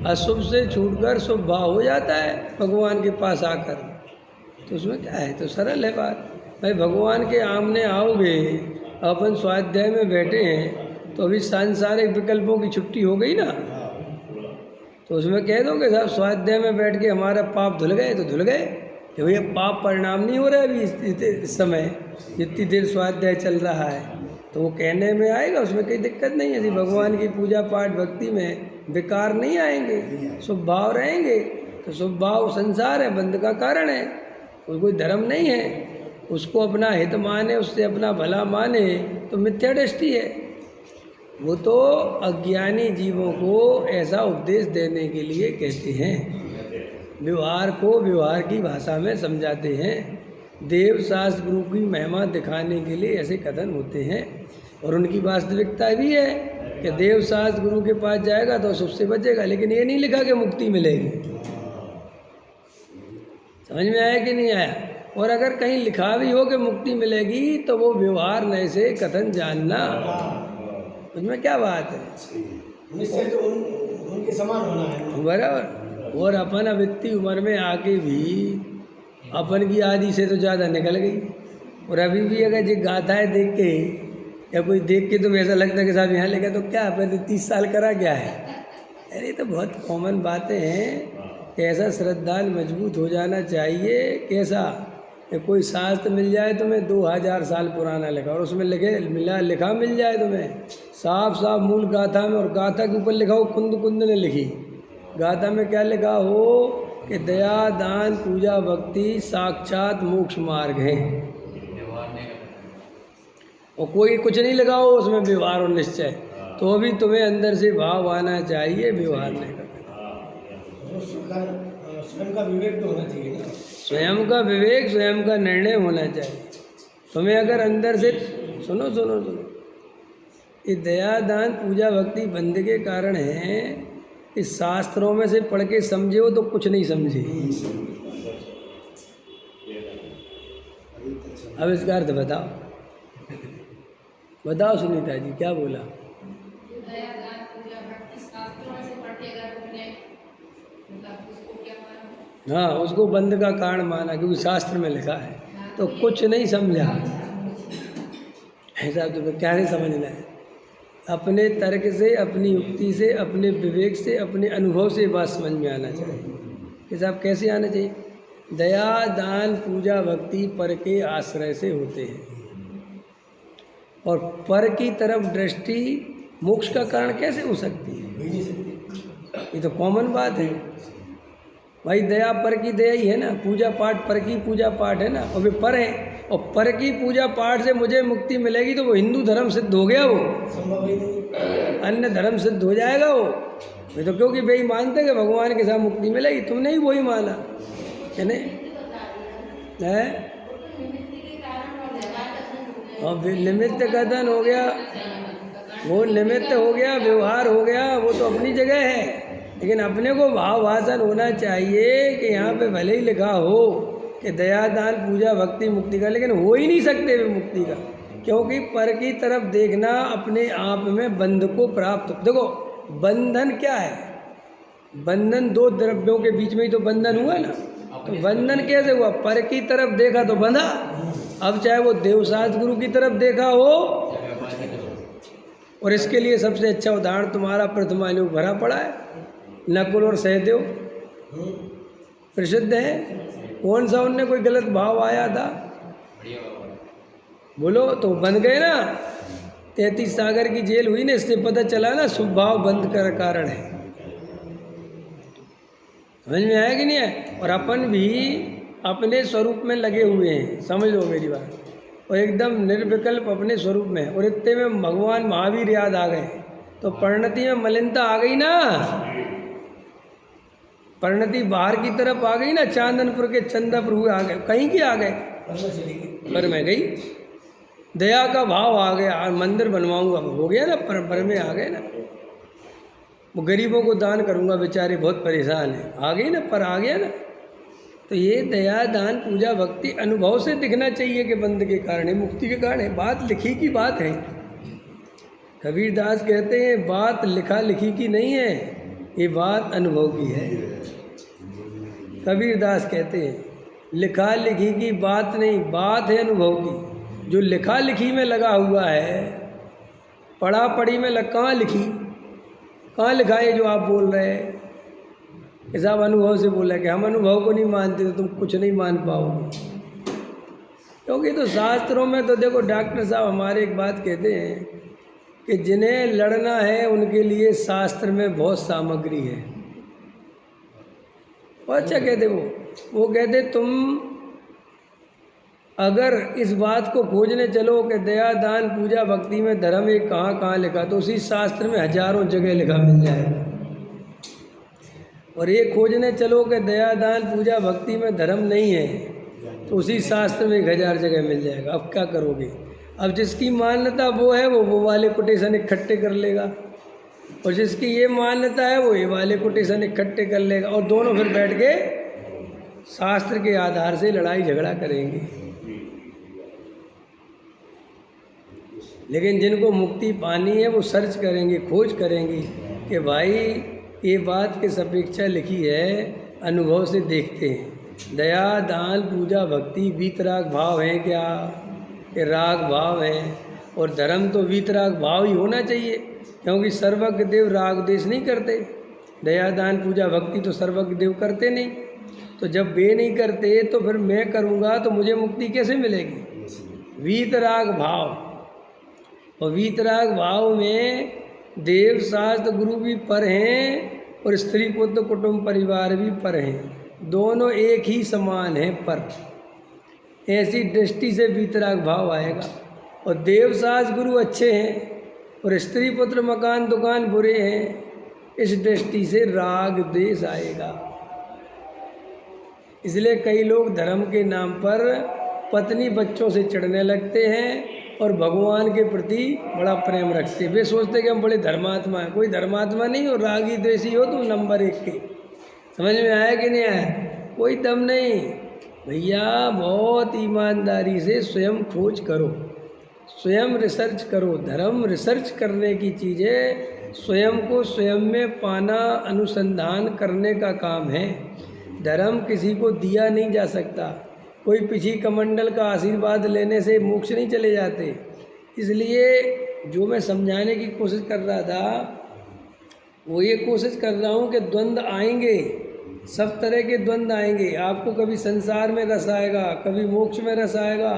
अशुभ से छूटकर शुभ भाव हो जाता है भगवान के पास आकर, तो उसमें क्या है, तो सरल है बात भाई। भगवान के आमने आओगे, अपन स्वाध्याय में बैठे हैं, तो अभी सांसारिक विकल्पों की छुट्टी हो गई ना, तो उसमें कह दो कि साहब स्वाध्याय में बैठ के हमारा पाप धुल गए, तो धुल गए कि भैया पाप परिणाम नहीं हो रहा है अभी इस समय, जितनी देर स्वाध्याय चल रहा है, तो वो कहने में आएगा, उसमें कोई दिक्कत नहीं है। यदि भगवान की पूजा पाठ भक्ति में विकार नहीं आएंगे, शुभ भाव रहेंगे, तो शुभ भाव संसार है, बंध का कारण है, कोई धर्म नहीं है, उसको अपना हित माने, उससे अपना भला माने तो मिथ्या दृष्टि है। वो तो अज्ञानी जीवों को ऐसा उपदेश देने के लिए कहते हैं, व्यवहार को व्यवहार की भाषा में समझाते हैं, देव शास्त्र गुरु की महिमा दिखाने के लिए ऐसे कथन होते हैं। और उनकी वास्तविकता भी है कि देव शास्त्र गुरु के पास जाएगा तो शुभ से बचेगा, लेकिन ये नहीं लिखा कि मुक्ति मिलेगी। समझ में आया कि नहीं आया? और अगर कहीं लिखा भी हो कि मुक्ति मिलेगी तो वो व्यवहार नए से कथन जानना, उसमें क्या बात है, निश्चय तो उनके समान होना है बराबर। और अपन अब इतनी उम्र में आके भी अपन की आदि से तो ज़्यादा निकल गई, और अभी भी अगर ये गाथाएँ देख के या कोई देख के तो ऐसा लगता है कि साहब यहाँ लेकर तो क्या पहले 30 साल करा क्या है। अरे तो बहुत कॉमन बातें हैं, ऐसा श्रद्धाल मजबूत हो जाना चाहिए। कैसा कि कोई शास्त्र मिल जाए तुम्हें 2000 साल पुराना लिखा, और उसमें लिखा मिल जाए तुम्हें साफ साफ मूल गाथा में, और गाथा के ऊपर लिखा हो कुंद कुंद ने लिखी, गाथा में क्या लिखा हो कि दया दान पूजा भक्ति साक्षात मोक्ष मार्ग है, और कोई कुछ नहीं लिखा हो उसमें व्यवहार और निश्चय, तो अभी तुम्हें अंदर से भाव आना चाहिए, व्यवहार नहीं करना। स्वयं का विवेक तो होना चाहिए ना, स्वयं का विवेक, स्वयं का निर्णय होना चाहिए तुम्हें। अगर अंदर से सुनो सुनो सुनो, ये दया दान पूजा भक्ति बंद के कारण है, इस शास्त्रों में से पढ़ के समझे हो तो कुछ नहीं समझे। अब इसका अर्थ बताओ, बताओ सुनीता जी क्या बोला। हाँ, उसको बंद का कारण माना क्योंकि शास्त्र में लिखा है, तो कुछ नहीं समझा। ऐसा तो क्या नहीं समझना है, अपने तर्क से, अपनी युक्ति से, अपने विवेक से, अपने अनुभव से बात समझ में आना चाहिए कि साहब कैसे आना चाहिए। दया दान पूजा भक्ति पर के आश्रय से होते हैं, और पर की तरफ दृष्टि मोक्ष का कारण कैसे हो सकती है, ये तो कॉमन बात है भाई। दया पर की दया ही है ना, पूजा पाठ पर की पूजा पाठ है ना, और वे पर है, और पर की पूजा पाठ से मुझे मुक्ति मिलेगी तो वो हिंदू धर्म सिद्ध हो गया, वो संभव ही नहीं, अन्य धर्म सिद्ध हो जाएगा वो। वे तो क्योंकि वे ही मानते कि भगवान के साथ मुक्ति मिलेगी, तुमने ही वही माना क्या नहीं है। और निमित्त कथन हो गया, वो निमित्त हो गया, व्यवहार हो गया, वो तो अपनी जगह है, लेकिन अपने को भाव भाषण होना चाहिए कि यहाँ पे भले ही लिखा हो कि दया दान पूजा भक्ति मुक्ति का, लेकिन हो ही नहीं सकते वे मुक्ति का, क्योंकि पर की तरफ देखना अपने आप में बंध को प्राप्त। देखो बंधन क्या है, बंधन दो द्रव्यों के बीच में ही तो बंधन हुआ ना। तो बंधन कैसे हुआ? पर की तरफ देखा तो बंधा। अब चाहे वो देवसात गुरु की तरफ देखा हो, और इसके लिए सबसे अच्छा उदाहरण तुम्हारा प्रथमायुग भरा पड़ा है, नकुल और सहदेव प्रसिद्ध है। कौन सा उनने कोई गलत भाव आया था? बोलो तो बंध गए ना। 33 सागर की जेल हुई ना, इससे पता चला ना शुभ भाव बंद कर कारण है। समझ में आया कि नहीं है? और अपन भी अपने स्वरूप में लगे हुए हैं, समझ लो मेरी बात, और एकदम निर्विकल्प अपने स्वरूप में। और इतने में भगवान महावीर याद आ गए, तो परिणति में मलिनता आ गई ना। परिणति बाहर की तरफ आ गई ना, चांदनपुर के चंदा प्रभु आ गए, कहीं की आ गए, पर में गई। दया का भाव आ गया, मंदिर बनवाऊंगा, हो गया ना, पर में आ गए ना। वो गरीबों को दान करूंगा, बेचारे बहुत परेशान हैं, आ गई ना, पर आ गया ना। तो ये दया दान पूजा भक्ति अनुभव से दिखना चाहिए कि बंध के कारण है, मुक्ति के कारण है। बात लिखी की बात है। कबीरदास कहते हैं बात लिखा लिखी की नहीं है, ये बात अनुभव की है। कबीरदास कहते हैं लिखा लिखी की बात नहीं, बात है अनुभव की। जो लिखा लिखी में लगा हुआ है, पढ़ा पढ़ी में कहाँ लिखी, कहाँ लिखा है जो आप बोल रहे हैं? कि साहब अनुभव से बोला कि हम अनुभव को नहीं मानते तो तुम कुछ नहीं मान पाओगे। क्योंकि तो शास्त्रों में तो देखो, डॉक्टर साहब हमारे एक बात कहते हैं कि जिन्हें लड़ना है उनके लिए शास्त्र में बहुत सामग्री है। और अच्छा कहते वो कहते तुम अगर इस बात को खोजने चलो कि दया दान पूजा भक्ति में धर्म एक कहाँ कहाँ लिखा, तो उसी शास्त्र में हजारों जगह लिखा मिल जाएगा। और ये खोजने चलो कि दया दान पूजा भक्ति में धर्म नहीं है, तो उसी शास्त्र में 1000 जगह मिल जाएगा। अब क्या करोगे? अब जिसकी मान्यता वो है वो वाले कोटेशन इकट्ठे कर लेगा, और जिसकी ये मान्यता है वो ये वाले कोटेशन इकट्ठे कर लेगा, और दोनों फिर बैठ के शास्त्र के आधार से लड़ाई झगड़ा करेंगे। लेकिन जिनको मुक्ति पानी है वो सर्च करेंगे, खोज करेंगे कि भाई ये बात किस अपेक्षा लिखी है, अनुभव से देखते हैं। दया दान पूजा भक्ति वीतराग भाव है क्या, कि राग भाव है? और धर्म तो वीतराग भाव ही होना चाहिए, क्योंकि सर्वज्ञ देव राग देश नहीं करते। दया दान पूजा भक्ति तो सर्वज्ञ देव करते नहीं। तो जब वे नहीं करते तो फिर मैं करूँगा तो मुझे मुक्ति कैसे मिलेगी? वीतराग भाव। और वीतराग भाव में देव शास्त्र गुरु भी पर हैं और स्त्री पुत्र कुटुंब परिवार भी पर हैं, दोनों एक ही समान हैं पर। ऐसी दृष्टि से वीतराग भाव आएगा। और देव शास्त्र गुरु अच्छे हैं और स्त्री पुत्र मकान दुकान बुरे हैं, इस दृष्टि से राग देश आएगा। इसलिए कई लोग धर्म के नाम पर पत्नी बच्चों से चिढ़ने लगते हैं और भगवान के प्रति बड़ा प्रेम रखते हैं। वे सोचते कि हम बड़े धर्मात्मा हैं। कोई धर्मात्मा नहीं हो, रागी द्वेषी हो तुम नंबर 1 के। समझ में आया कि नहीं आया? कोई दम नहीं भैया। बहुत ईमानदारी से स्वयं खोज करो, स्वयं रिसर्च करो। धर्म रिसर्च करने की चीज़ है, स्वयं को स्वयं में पाना, अनुसंधान करने का काम है। धर्म किसी को दिया नहीं जा सकता। कोई पिछी कमंडल का आशीर्वाद लेने से मोक्ष नहीं चले जाते। इसलिए जो मैं समझाने की कोशिश कर रहा था, वो ये कोशिश कर रहा हूँ कि द्वंद्व आएंगे, सब तरह के द्वंद्व आएंगे। आपको कभी संसार में रस आएगा, कभी मोक्ष में रस आएगा,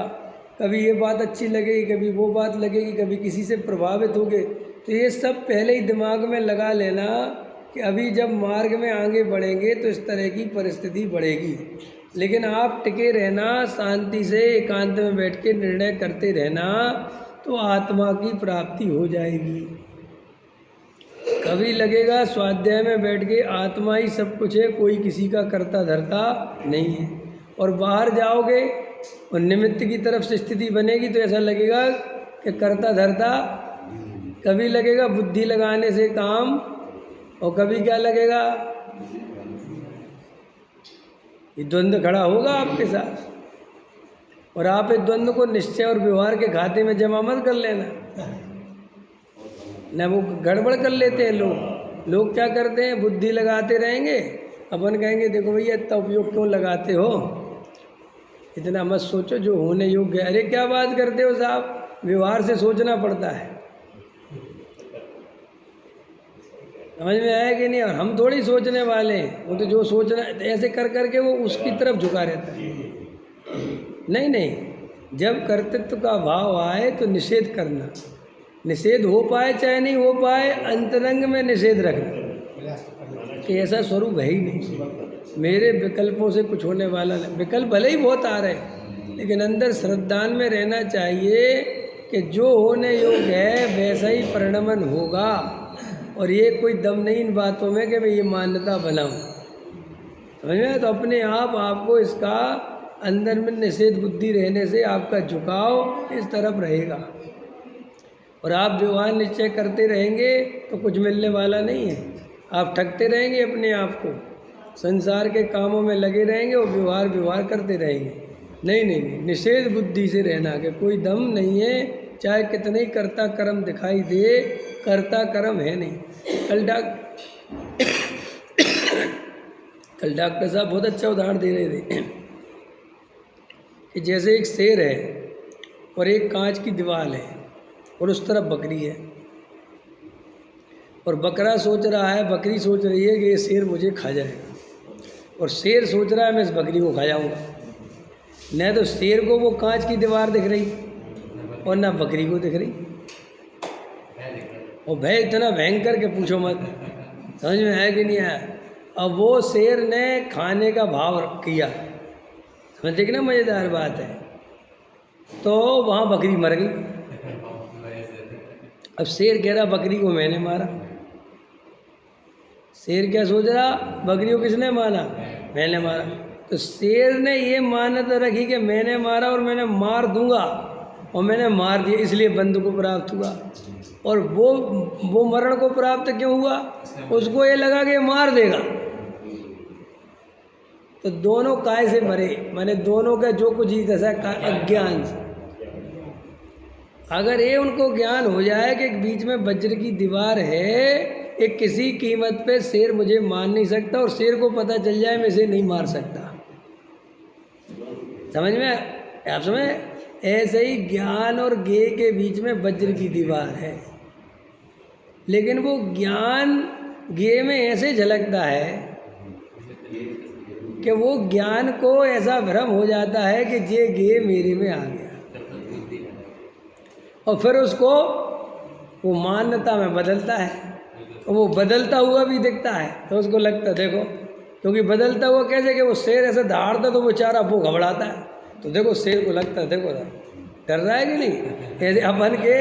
कभी ये बात अच्छी लगेगी, कभी वो बात लगेगी, कभी किसी से प्रभावित होगे। तो ये सब पहले ही दिमाग में लगा लेना कि अभी जब मार्ग में आगे बढ़ेंगे तो इस तरह की परिस्थिति बढ़ेगी। लेकिन आप टिके रहना, शांति से एकांत में बैठ के निर्णय करते रहना, तो आत्मा की प्राप्ति हो जाएगी। कभी लगेगा स्वाध्याय में बैठ के आत्मा ही सब कुछ है, कोई किसी का कर्ता धर्ता नहीं है। और बाहर जाओगे और निमित्त की तरफ से स्थिति बनेगी तो ऐसा लगेगा कि कर्ता धर्ता। कभी लगेगा बुद्धि लगाने से काम, और कभी क्या लगेगा, ये द्वंद्व खड़ा होगा आपके साथ। और आप इस द्वंद्व को निश्चय और व्यवहार के खाते में जमा मत कर लेना। न वो गड़बड़ कर लेते हैं लोग, लोग क्या करते हैं, बुद्धि लगाते रहेंगे, अपन कहेंगे देखो भैया इतना उपयोग क्यों लगाते हो, इतना मत सोचो जो होने योग्य है। अरे क्या बात करते हो साहब, व्यवहार से सोचना पड़ता है, समझ में आया कि नहीं। और हम थोड़ी सोचने वाले हैं, वो तो जो सोचना ऐसे कर करके वो उसकी तरफ झुका रहता है। नहीं नहीं, जब कर्तृत्व का भाव आए तो निषेध करना, निषेध हो पाए चाहे नहीं हो पाए, अंतरंग में निषेध रखना कि ऐसा स्वरूप है ही नहीं, मेरे विकल्पों से कुछ होने वाला नहीं। विकल्प भले ही बहुत आ रहे हैं, लेकिन अंदर श्रद्धान में रहना चाहिए कि जो होने योग्य है वैसा ही परिणमन होगा। और ये कोई दम नहीं इन बातों में कि मैं ये मान्यता बनाऊं, समझ में। तो अपने आप आपको इसका अंदर में निषेध बुद्धि रहने से आपका झुकाव इस तरफ रहेगा, और आप व्यवहार निश्चय करते रहेंगे तो कुछ मिलने वाला नहीं है। आप ठगते रहेंगे अपने आप को, संसार के कामों में लगे रहेंगे और व्यवहार करते रहेंगे। नहीं नहीं नहीं, निषेध बुद्धि से रहना कि कोई दम नहीं है, चाहे कितने ही कर्ता कर्म दिखाई दे, कर्ता कर्म है नहीं। कल डॉक्टर साहब बहुत अच्छा उदाहरण दे रहे थे कि जैसे एक शेर है और एक कांच की दीवार है और उस तरफ बकरी है, और बकरा सोच रहा है, बकरी सोच रही है कि ये शेर मुझे खा जाएगा, और शेर सोच रहा है मैं इस बकरी को खा जाऊंगा। न तो शेर को वो कांच की दीवार दिख रही और ना बकरी को दिख रही, और भय इतना भयंकर के पूछो मत, समझ में आया कि नहीं आया। अब वो शेर ने खाने का भाव किया, समझते कि ना, मज़ेदार बात है। तो वहाँ बकरी मर गई। अब शेर कह रहा बकरी को मैंने मारा। शेर क्या सोच रहा, बकरी को किसने मारा, मैंने मारा। तो शेर ने ये मान्यता रखी कि मैंने मारा और मैंने मार दूंगा, और मैंने मार दिया इसलिए बंधु को प्राप्त हुआ। और वो मरण को प्राप्त क्यों हुआ, उसको ये लगा कि मार देगा। तो दोनों काय से मरे, माने दोनों का जो कुछ ही दशा का अज्ञान से। अगर ये उनको ज्ञान हो जाए कि बीच में वज्र की दीवार है, एक किसी कीमत पे शेर मुझे मार नहीं सकता, और शेर को पता चल जाए मैं इसे नहीं मार सकता, समझ में आप समझ। ऐसे ही ज्ञान और ज्ञे के बीच में वज्र की दीवार है, लेकिन वो ज्ञान ज्ञे में ऐसे झलकता है कि वो ज्ञान को ऐसा भ्रम हो जाता है कि ये ज्ञे मेरे में आ गया, और फिर उसको वो मान्यता में बदलता है, और वो बदलता हुआ भी दिखता है। तो उसको लगता देखो, क्योंकि बदलता हुआ कैसे कि वो शेर ऐसे दहाड़ता तो वो बेचारा वो घबराता है, तो देखो शेर को लगता है देखो डर रहा है कि नहीं। ऐसे अपन के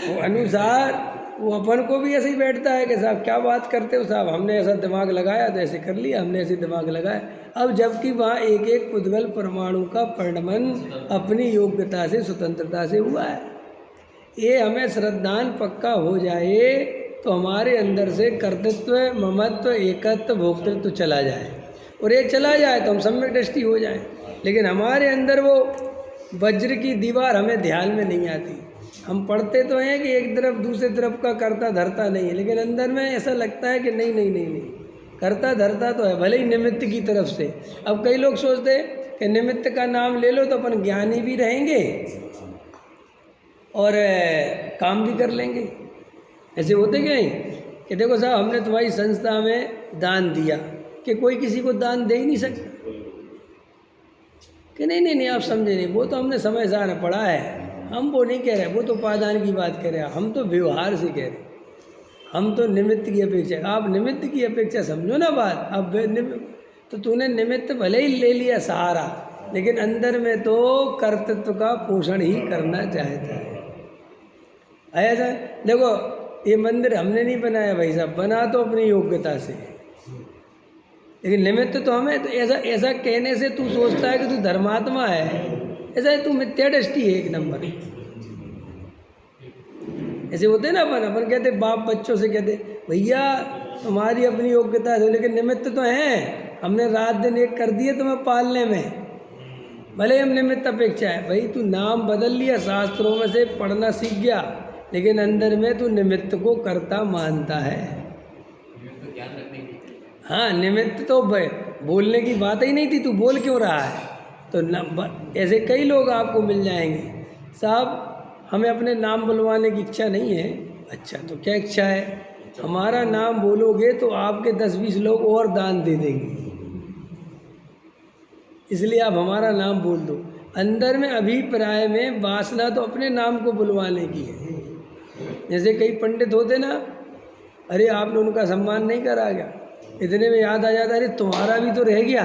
वो अनुसार वो अपन को भी ऐसे ही बैठता है कि साहब क्या बात करते हो साहब, हमने ऐसा दिमाग लगाया तो ऐसे कर लिया, हमने ऐसे दिमाग लगाया। अब जबकि वहाँ एक एक पुद्गल परमाणु का परिणमन अपनी योग्यता से स्वतंत्रता से हुआ है। ये हमें श्रद्धान पक्का हो जाए तो हमारे अंदर से कर्तृत्व, ममत्व, एकत्व, भोक्तृत्व चला जाए, और ये चला जाए तो हम सम्यक दृष्टि हो जाए। लेकिन हमारे अंदर वो वज्र की दीवार हमें ध्यान में नहीं आती। हम पढ़ते तो हैं कि एक तरफ दूसरे तरफ का कर्ता धरता नहीं है, लेकिन अंदर में ऐसा लगता है कि नहीं नहीं नहीं नहीं, कर्ता धरता तो है, भले ही निमित्त की तरफ से। अब कई लोग सोचते हैं कि निमित्त का नाम ले लो तो अपन ज्ञानी भी रहेंगे और काम भी कर लेंगे। ऐसे होते क्या है कि देखो साहब हमने तुम्हारी संस्था में दान दिया, कि कोई किसी को दान दे ही नहीं सकता, कि नहीं नहीं नहीं आप समझे नहीं, वो तो हमने समय सारा पढ़ा है, हम वो नहीं कह रहे, वो तो उपादान की बात कह रहे हैं, हम तो व्यवहार से कह रहे हैं, हम तो निमित्त की अपेक्षा। आप निमित्त की अपेक्षा समझो ना बात। अब तो तूने निमित्त भले ही ले लिया सहारा, लेकिन अंदर में तो कर्तृत्व का पोषण ही करना चाहता है। ऐसा देखो ये मंदिर हमने नहीं बनाया भाई साहब, बना तो अपनी योग्यता से, लेकिन निमित्त तो हमें। तो ऐसा ऐसा कहने से तू सोचता है कि तू धर्मात्मा है, ऐसा तू मिथ्या दृष्टि है एक नंबर। ऐसे होते ना अपन कहते बाप बच्चों से कहते भैया तुम्हारी अपनी योग्यता है, लेकिन निमित्त तो है, हमने रात दिन एक कर दिए तुम्हें पालने में, भले हम निमित्त अपेक्षा है। भाई तू नाम बदल लिया, शास्त्रों में से पढ़ना सीख गया, लेकिन अंदर में तू निमित्त को कर्ता मानता है। हाँ, निमित्त तो बोलने की बात ही नहीं थी, तू बोल क्यों रहा है? तो ऐसे कई लोग आपको मिल जाएंगे, साहब हमें अपने नाम बुलवाने की इच्छा नहीं है। अच्छा, तो क्या इच्छा है? हमारा नाम बोलोगे तो आपके 10-20 लोग और दान दे देंगे, इसलिए आप हमारा नाम बोल दो। अंदर में अभिप्राय में वासना तो अपने नाम को बुलवाने की है। जैसे कई पंडित होते ना, अरे आपने उनका सम्मान नहीं करा क्या, इतने में याद आ जाता अरे तुम्हारा भी तो रह गया।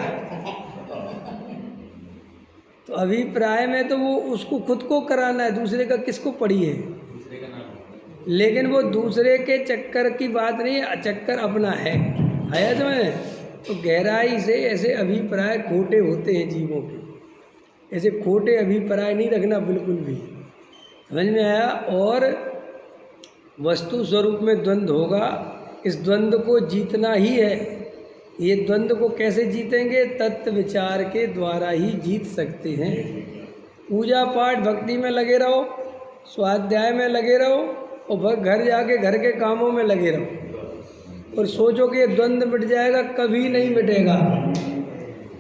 तो अभिप्राय में तो वो उसको खुद को कराना है, दूसरे का किसको पड़ी है। लेकिन वो दूसरे के चक्कर की बात नहीं है, चक्कर अपना है तुम्हें। तो गहराई से ऐसे अभिप्राय खोटे होते हैं जीवों के, ऐसे खोटे अभिप्राय नहीं रखना बिल्कुल भी, समझ में आया। और वस्तु स्वरूप में द्वंद्व होगा, इस द्वंद्व को जीतना ही है। ये द्वंद्व को कैसे जीतेंगे? तत्व विचार के द्वारा ही जीत सकते हैं। पूजा पाठ भक्ति में लगे रहो, स्वाध्याय में लगे रहो, और घर जाके घर के कामों में लगे रहो, और सोचो कि ये द्वंद्व मिट जाएगा, कभी नहीं मिटेगा।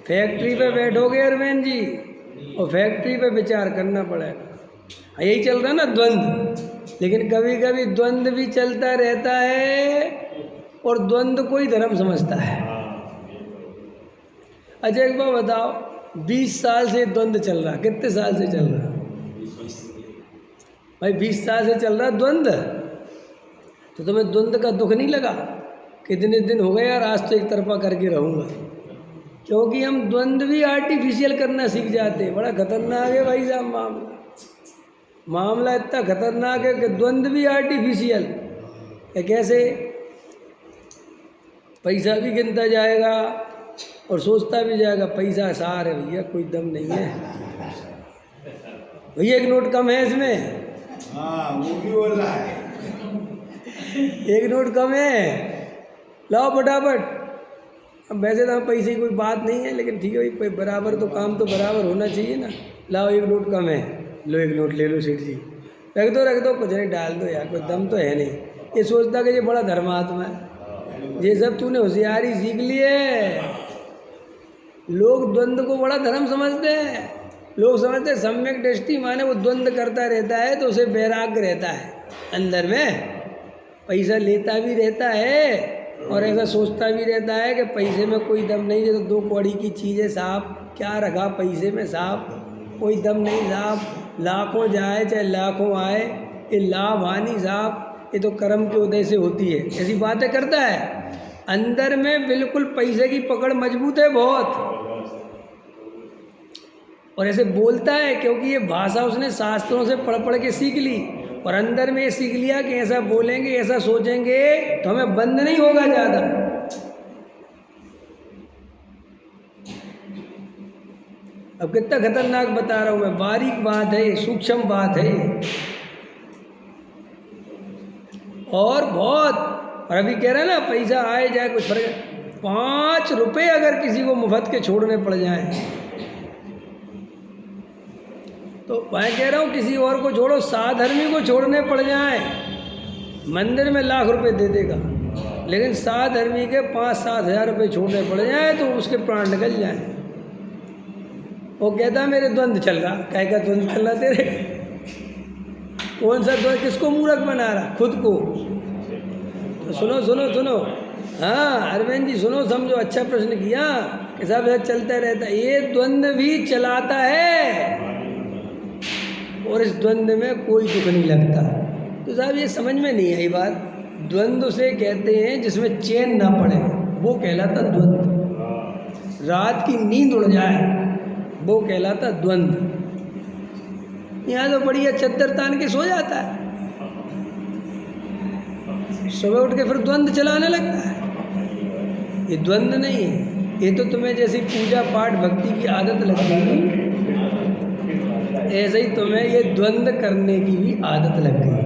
फैक्ट्री पे बैठोगे अरविंद जी, और फैक्ट्री पे विचार करना पड़ेगा। यही चल रहा ना द्वंद्व, लेकिन कभी कभी द्वंद्व भी चलता रहता है और द्वंद्व को ही धर्म समझता है। अच्छा एक बात बताओ, 20 साल से द्वंद्व चल रहा, कितने साल से चल रहा भाई? 20 साल से चल रहा द्वंद्व, तो तुम्हें द्वंद्व का दुख नहीं लगा? कितने दिन हो गए यार, आज तो एक तरफा करके रहूँगा। क्योंकि हम द्वंद्व भी आर्टिफिशियल करना सीख जाते हैं। बड़ा खतरनाक है भाई साहब मामला इतना खतरनाक है कि द्वंद्व भी आर्टिफिशियल है। कैसे? पैसा भी गिनता जाएगा और सोचता भी जाएगा पैसा सार है भैया, कोई दम नहीं है भैया, एक नोट कम है इसमें। हाँ, वो भी बोल रहा है, एक नोट कम है, लाओ फटाफट। अब वैसे तो पैसे की कोई बात नहीं है, लेकिन ठीक है भाई, बराबर तो काम तो बराबर होना चाहिए ना। लाओ एक नोट कम है, लो एक नोट ले लो सेठ जी, रख दो कुछ नहीं, डाल दो यार, कोई दम तो है नहीं। ये सोचता कि ये बड़ा धर्मात्मा है। ये सब तूने होशियारी सीख ली है। लोग द्वंद्व को बड़ा धर्म समझते हैं। लोग समझते हैं सम्यक दृष्टि माने वो द्वंद्व करता रहता है तो उसे वैराग्य रहता है, अंदर में पैसा लेता भी रहता है और ऐसा सोचता भी रहता है कि पैसे में कोई दम नहीं है, तो 2 कौड़ी की चीज़ है साहब, क्या रखा पैसे में साहब, कोई दम नहीं साहब। लाखों जाए चाहे लाखों आए, ये लाभ हानि साहब, ये तो कर्म के उदय से होती है। ऐसी बातें करता है, अंदर में बिल्कुल पैसे की पकड़ मजबूत है बहुत, और ऐसे बोलता है क्योंकि ये भाषा उसने शास्त्रों से पढ़ पढ़ के सीख ली, और अंदर में ये सीख लिया कि ऐसा बोलेंगे ऐसा सोचेंगे तो हमें बंद नहीं होगा ज़्यादा। अब कितना खतरनाक बता रहा हूँ मैं, बारीक बात है, सूक्ष्म बात है और बहुत। और अभी कह रहे हैं ना पैसा आए जाए कुछ फर्क, 5 रुपये अगर किसी को मुफ्त के छोड़ने पड़ जाए तो मैं कह रहा हूँ किसी और को छोड़ो, साधर्मी को छोड़ने पड़ जाए, मंदिर में लाख रुपए दे देगा, लेकिन साधर्मी के 5-7 हज़ार रुपये छोड़ने पड़ जाए तो उसके प्राण निकल जाए। वो कहता मेरे द्वंद्व चल रहा, क्या द्वंद्व चल रहा तेरे? कौन सा द्वंद्व? किसको मूर्ख बना रहा? खुद को। तो सुनो सुनो सुनो, हाँ अरविंद जी सुनो, समझो, अच्छा प्रश्न किया कि साहब ऐसा चलता रहता है। ये द्वंद्व भी चलाता है और इस द्वंद्व में कोई दुख नहीं लगता। तो साहब ये समझ में नहीं आई बात। द्वंद्व से कहते हैं जिसमें चैन ना पड़े, वो कहलाता द्वंद्व। रात की नींद उड़ जाए वो कहलाता द्वंद्व। यहाँ तो बढ़िया चद्दर तान के सो जाता है, सुबह उठ के फिर द्वंद्व चलाने लगता है। ये द्वंद्व नहीं है, ये तो तुम्हें जैसी पूजा पाठ भक्ति की आदत लग गई, ऐसे ही तुम्हें ये द्वंद्व करने की भी आदत लग गई।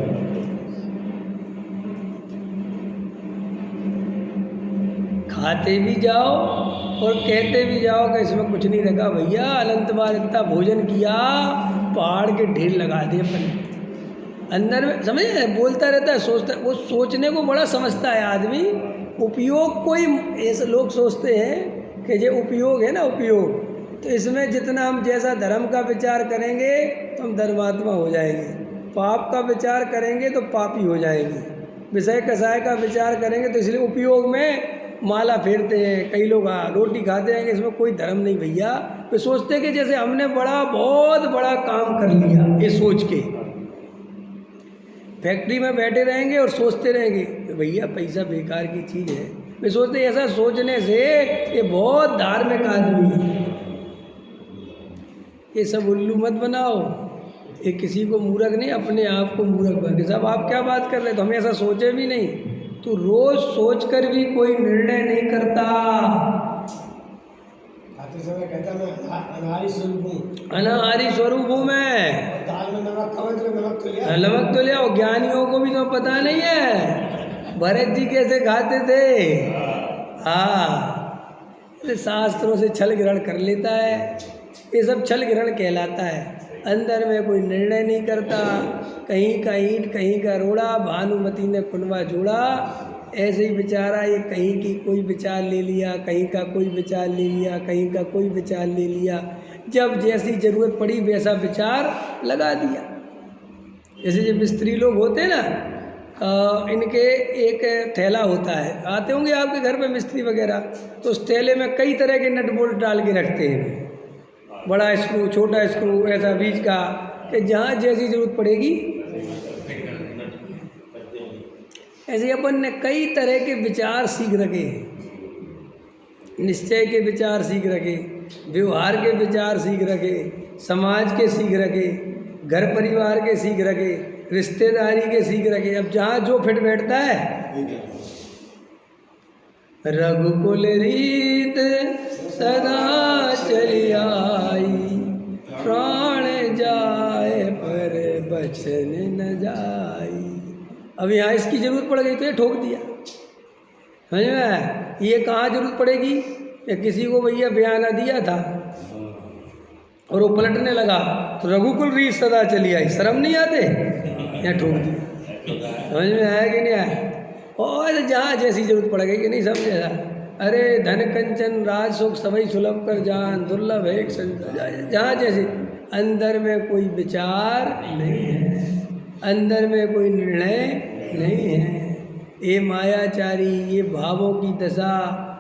खाते भी जाओ और कहते भी जाओ कि इसमें कुछ नहीं रखा भैया, अनंत बार इतना भोजन किया, पहाड़ के ढेर लगा दिए अपन अंदर में, समझे? बोलता रहता है, सोचता, वो सोचने को बड़ा समझता है आदमी, उपयोग कोई ऐसे लोग सोचते हैं कि ये उपयोग है ना, उपयोग, तो इसमें जितना हम जैसा धर्म का विचार करेंगे तो हम धर्मात्मा हो जाएंगे, पाप का विचार करेंगे तो पापी हो जाएंगे, विषय कसाय का विचार करेंगे तो इसलिए उपयोग में माला फेरते हैं। कई लोग रोटी खाते हैं, इसमें कोई धर्म नहीं भैया। वे सोचते हैं कि जैसे हमने बहुत बड़ा काम कर लिया, ये सोच के फैक्ट्री में बैठे रहेंगे और सोचते रहेंगे कि भैया पैसा बेकार की चीज़ है। वे सोचते हैं ऐसा सोचने से ये बहुत धार्मिक आदमी है। ये सब उल्लू मत बनाओ, ये किसी को मूर्ख नहीं, अपने आप को मूर्ख बना। साहब आप क्या बात कर रहे हैं, तो हमें ऐसा सोचे भी नहीं। तो रोज सोचकर भी कोई निर्णय नहीं करता। खाते समय कहता मैं अनाहारी स्वरूप हूँ, अनाहारी स्वरूप हूँ मैं, दाल में नमक कम है तो नमक तो लिया, नमक तो ले आओ। ज्ञानियों को भी तो पता नहीं है भरत जी कैसे खाते थे। हाँ, शास्त्रों से छल ग्रहण कर लेता है, ये सब छल ग्रहण कहलाता है। अंदर में कोई निर्णय नहीं करता, कहीं का ईंट कहीं का रोड़ा, भानुमति ने कुनवा जोड़ा, ऐसे ही बेचारा ये कहीं की कोई विचार ले लिया, कहीं का कोई विचार ले लिया, कहीं का कोई विचार ले लिया, जब जैसी ज़रूरत पड़ी वैसा विचार लगा दिया। जैसे जो मिस्त्री लोग होते हैं ना, इनके एक थैला होता है, आते होंगे आपके घर पे मिस्त्री वगैरह, तो उस थैले में कई तरह के नट बोल्ट डाल के रखते हैं, बड़ा स्क्रू, छोटा स्क्रू, ऐसा बीच का, कि जहाँ जैसी ज़रूरत पड़ेगी। ऐसे अपन ने कई तरह के विचार सीख रखे हैं, निश्चय के विचार सीख रखे, व्यवहार के विचार सीख रखे, समाज के सीख रखे, घर परिवार के सीख रखे, रिश्तेदारी के सीख रखे। अब जहाँ जो फिट बैठता है। रघुकुल रीत सदा चली आई, प्राण जाए पर बचन न जाई। अब यहाँ इसकी ज़रूरत पड़ गई तो ये ठोक दिया, समझ में? ये कहाँ ज़रूरत पड़ेगी? या किसी को भैया बयाना दिया था और वो पलटने लगा तो रघुकुल रीत सदा चली आई, शर्म नहीं आते? यहाँ ठोक दिया। समझ में आया कि नहीं आया? और जहाँ जैसी ज़रूरत पड़ गई कि नहीं समझेगा। अरे धन कंचन राज सुख सभी सुलभ कर जान, दुर्लभ है जहाँ जैसे। अंदर में कोई विचार नहीं है, अंदर में कोई निर्णय नहीं है। ये मायाचारी, ये भावों की दशा,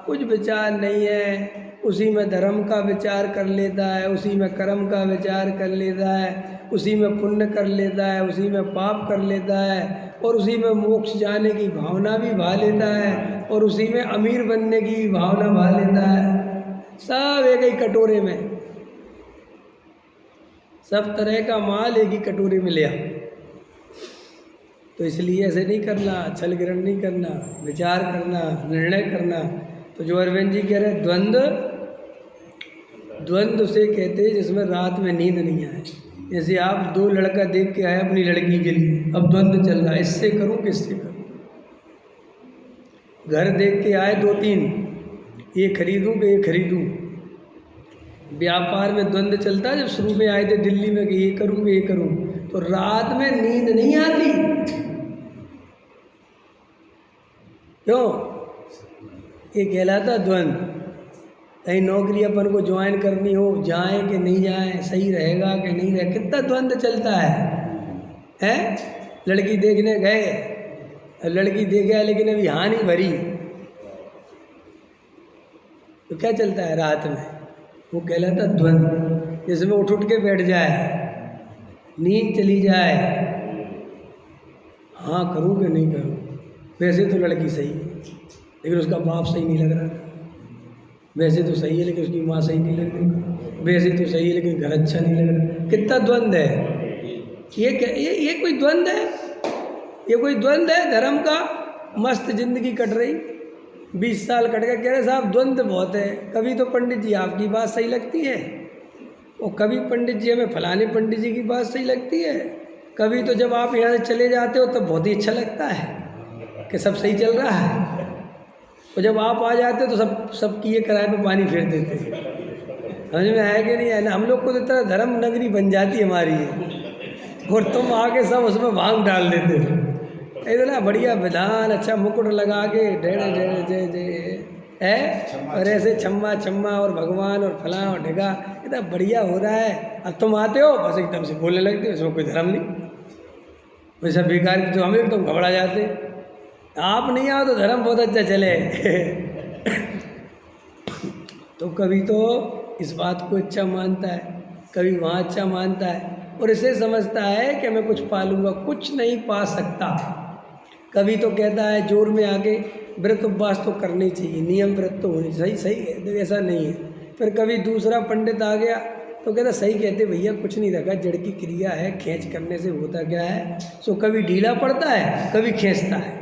कुछ विचार नहीं है। उसी में धर्म का विचार कर लेता है, उसी में कर्म का विचार कर लेता है, उसी में पुण्य कर लेता है, उसी में पाप कर लेता है, और उसी में मोक्ष जाने की भावना भी भा लेता है, और उसी में अमीर बनने की भावना भा लेता है। सब एक ही कटोरे में, सब तरह का माल एक ही कटोरे में लिया। तो इसलिए ऐसे नहीं करना, छल ग्रहण नहीं करना, विचार करना, निर्णय करना। तो जो अरविंद जी कह रहे द्वंद्व उसे कहते हैं जिसमें रात में नींद नहीं आए। जैसे आप दो लड़का देख के आए अपनी लड़की के लिए, अब द्वंद्व चल रहा है, इससे करूं किससे करूं। घर देख के आए दो तीन, ये खरीदूं कि ये खरीदूं। व्यापार में द्वंद्व चलता है। जब शुरू में आए थे दिल्ली में कि ये करूं ये करूं, तो रात में नींद नहीं आती। क्यों? ये कहलाता द्वंद्व। कहीं नौकरी अपन को ज्वाइन करनी हो, जाएं कि नहीं जाएं, सही रहेगा कि नहीं रहेगा, कितना द्वंद्व चलता है? लड़की देखने गए, लड़की देखा लेकिन अभी हाँ नहीं भरी, तो क्या चलता है रात में? वो कहलाता द्वंद्व, जिसमें उठ के बैठ जाए, नींद चली जाए, हाँ करूँ कि नहीं करूँ। वैसे तो लड़की सही है लेकिन उसका बाप सही नहीं लग रहा था, वैसे तो सही है लेकिन उसकी माँ सही नहीं लग रही, वैसे तो सही है लेकिन घर अच्छा नहीं लग रहा। कितना द्वंद्व है ये कोई द्वंद्व है? ये कोई द्वंद्व है? धर्म का मस्त जिंदगी कट रही, 20 साल कट गए। कह रहे साहब द्वंद्व बहुत है। कभी तो पंडित जी आपकी बात सही लगती है, और कभी पंडित जी हमें फलाने पंडित जी की बात सही लगती है। कभी तो जब आप यहाँ से चले जाते हो तब बहुत ही अच्छा लगता है कि सब सही चल रहा है, और जब आप आ जाते हो तो सब किए कराए पे पानी फेर देते। समझ में आया कि नहीं है? ना हम लोग को तो तरह धर्म नगरी बन जाती हमारी है, और तुम आके सब उसमें भांग डाल देते हो। इतना बढ़िया विधान, अच्छा मुकुट लगा के ढेड़े ढेड़े जय जय है, और ऐसे छम्मा छम्मा और भगवान और फलां और ढेगा, इतना बढ़िया हो रहा है। अब तुम आते हो बस एकदम से बोलने लगते हो, इसमें कोई धर्म नहीं, वैसा बेकार की, तो हम एकदम घबरा जाते। आप नहीं आओ तो धर्म बहुत अच्छा चले। तो कभी तो इस बात को अच्छा मानता है, कभी वहाँ अच्छा मानता है, और इसे समझता है कि मैं कुछ पालूंगा, कुछ नहीं पा सकता। कभी तो कहता है जोर में आके व्रत उपवास तो करनी चाहिए, नियम व्रत तो होनी चाहिए, सही है, तो ऐसा नहीं है। फिर कभी दूसरा पंडित आ गया तो कहता सही कहते भैया, कुछ नहीं रखा, जड़ की क्रिया है, खींच करने से होता क्या है। सो कभी ढीला पड़ता है, कभी खींचता है,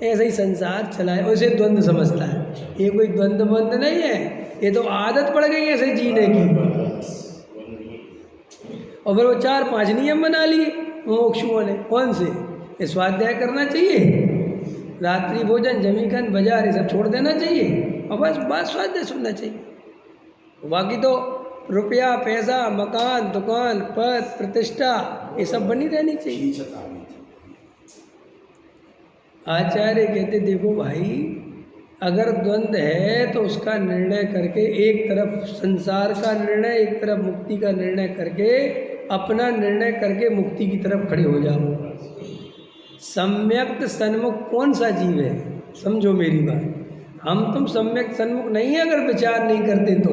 ऐसा ही संसार चला है। उसे द्वंद्व समझता है, ये कोई द्वंद्व बंद नहीं है, ये तो आदत पड़ गई ऐसे जीने की। और फिर वो 4-5 नियम बना लिए मोक्षुओं ने, कौन से? ये स्वाध्याय करना चाहिए, रात्रि भोजन, जमीकन, बाजार, ये सब छोड़ देना चाहिए, और बस बात स्वाध्याय सुनना चाहिए। बाकी तो रुपया पैसा, मकान, दुकान, पद, प्रतिष्ठा, ये सब बनी रहनी चाहिए। आचार्य कहते देखो भाई, अगर द्वंद्व है तो उसका निर्णय करके, एक तरफ संसार का निर्णय, एक तरफ मुक्ति का निर्णय करके, अपना निर्णय करके मुक्ति की तरफ खड़े हो जाओ। सम्यक सन्मुख कौन सा जीव है? समझो मेरी बात, हम तुम सम्यक सन्मुख नहीं है अगर विचार नहीं करते तो।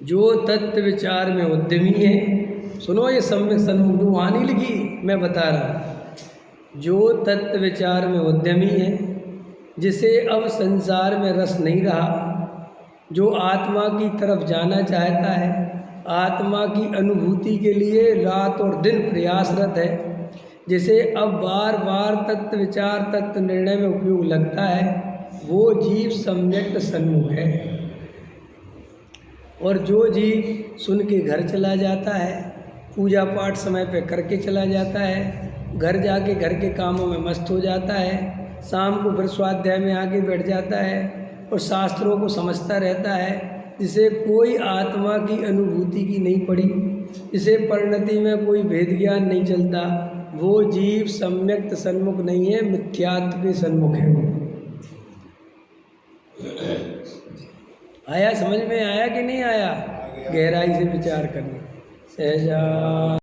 जो तत्व विचार में उद्यमी है, सुनो ये सम्यक सन्मुख जो वहाँ नहीं लिखी, मैं बता रहा हूँ। जो तत्व विचार में उद्यमी है, जिसे अब संसार में रस नहीं रहा, जो आत्मा की तरफ जाना चाहता है, आत्मा की अनुभूति के लिए रात और दिन प्रयासरत है, जिसे अब बार बार तत्व विचार, तत्व निर्णय में उपयोग लगता है, वो जीव सम्यक सन्मुख है। और जो जीव सुन के घर चला जाता है, पूजा पाठ समय पे करके चला जाता है, घर जाके घर के कामों में मस्त हो जाता है, शाम को फिर स्वाध्याय में आके बैठ जाता है और शास्त्रों को समझता रहता है, जिसे कोई आत्मा की अनुभूति की नहीं पड़ी, जिसे परिणति में कोई भेद ज्ञान नहीं चलता, वो जीव सम्यक सन्मुख नहीं है, मिथ्यात्व के सन्मुख है। आया समझ में, आया कि नहीं आया? गहराई से विचार करना। सहजा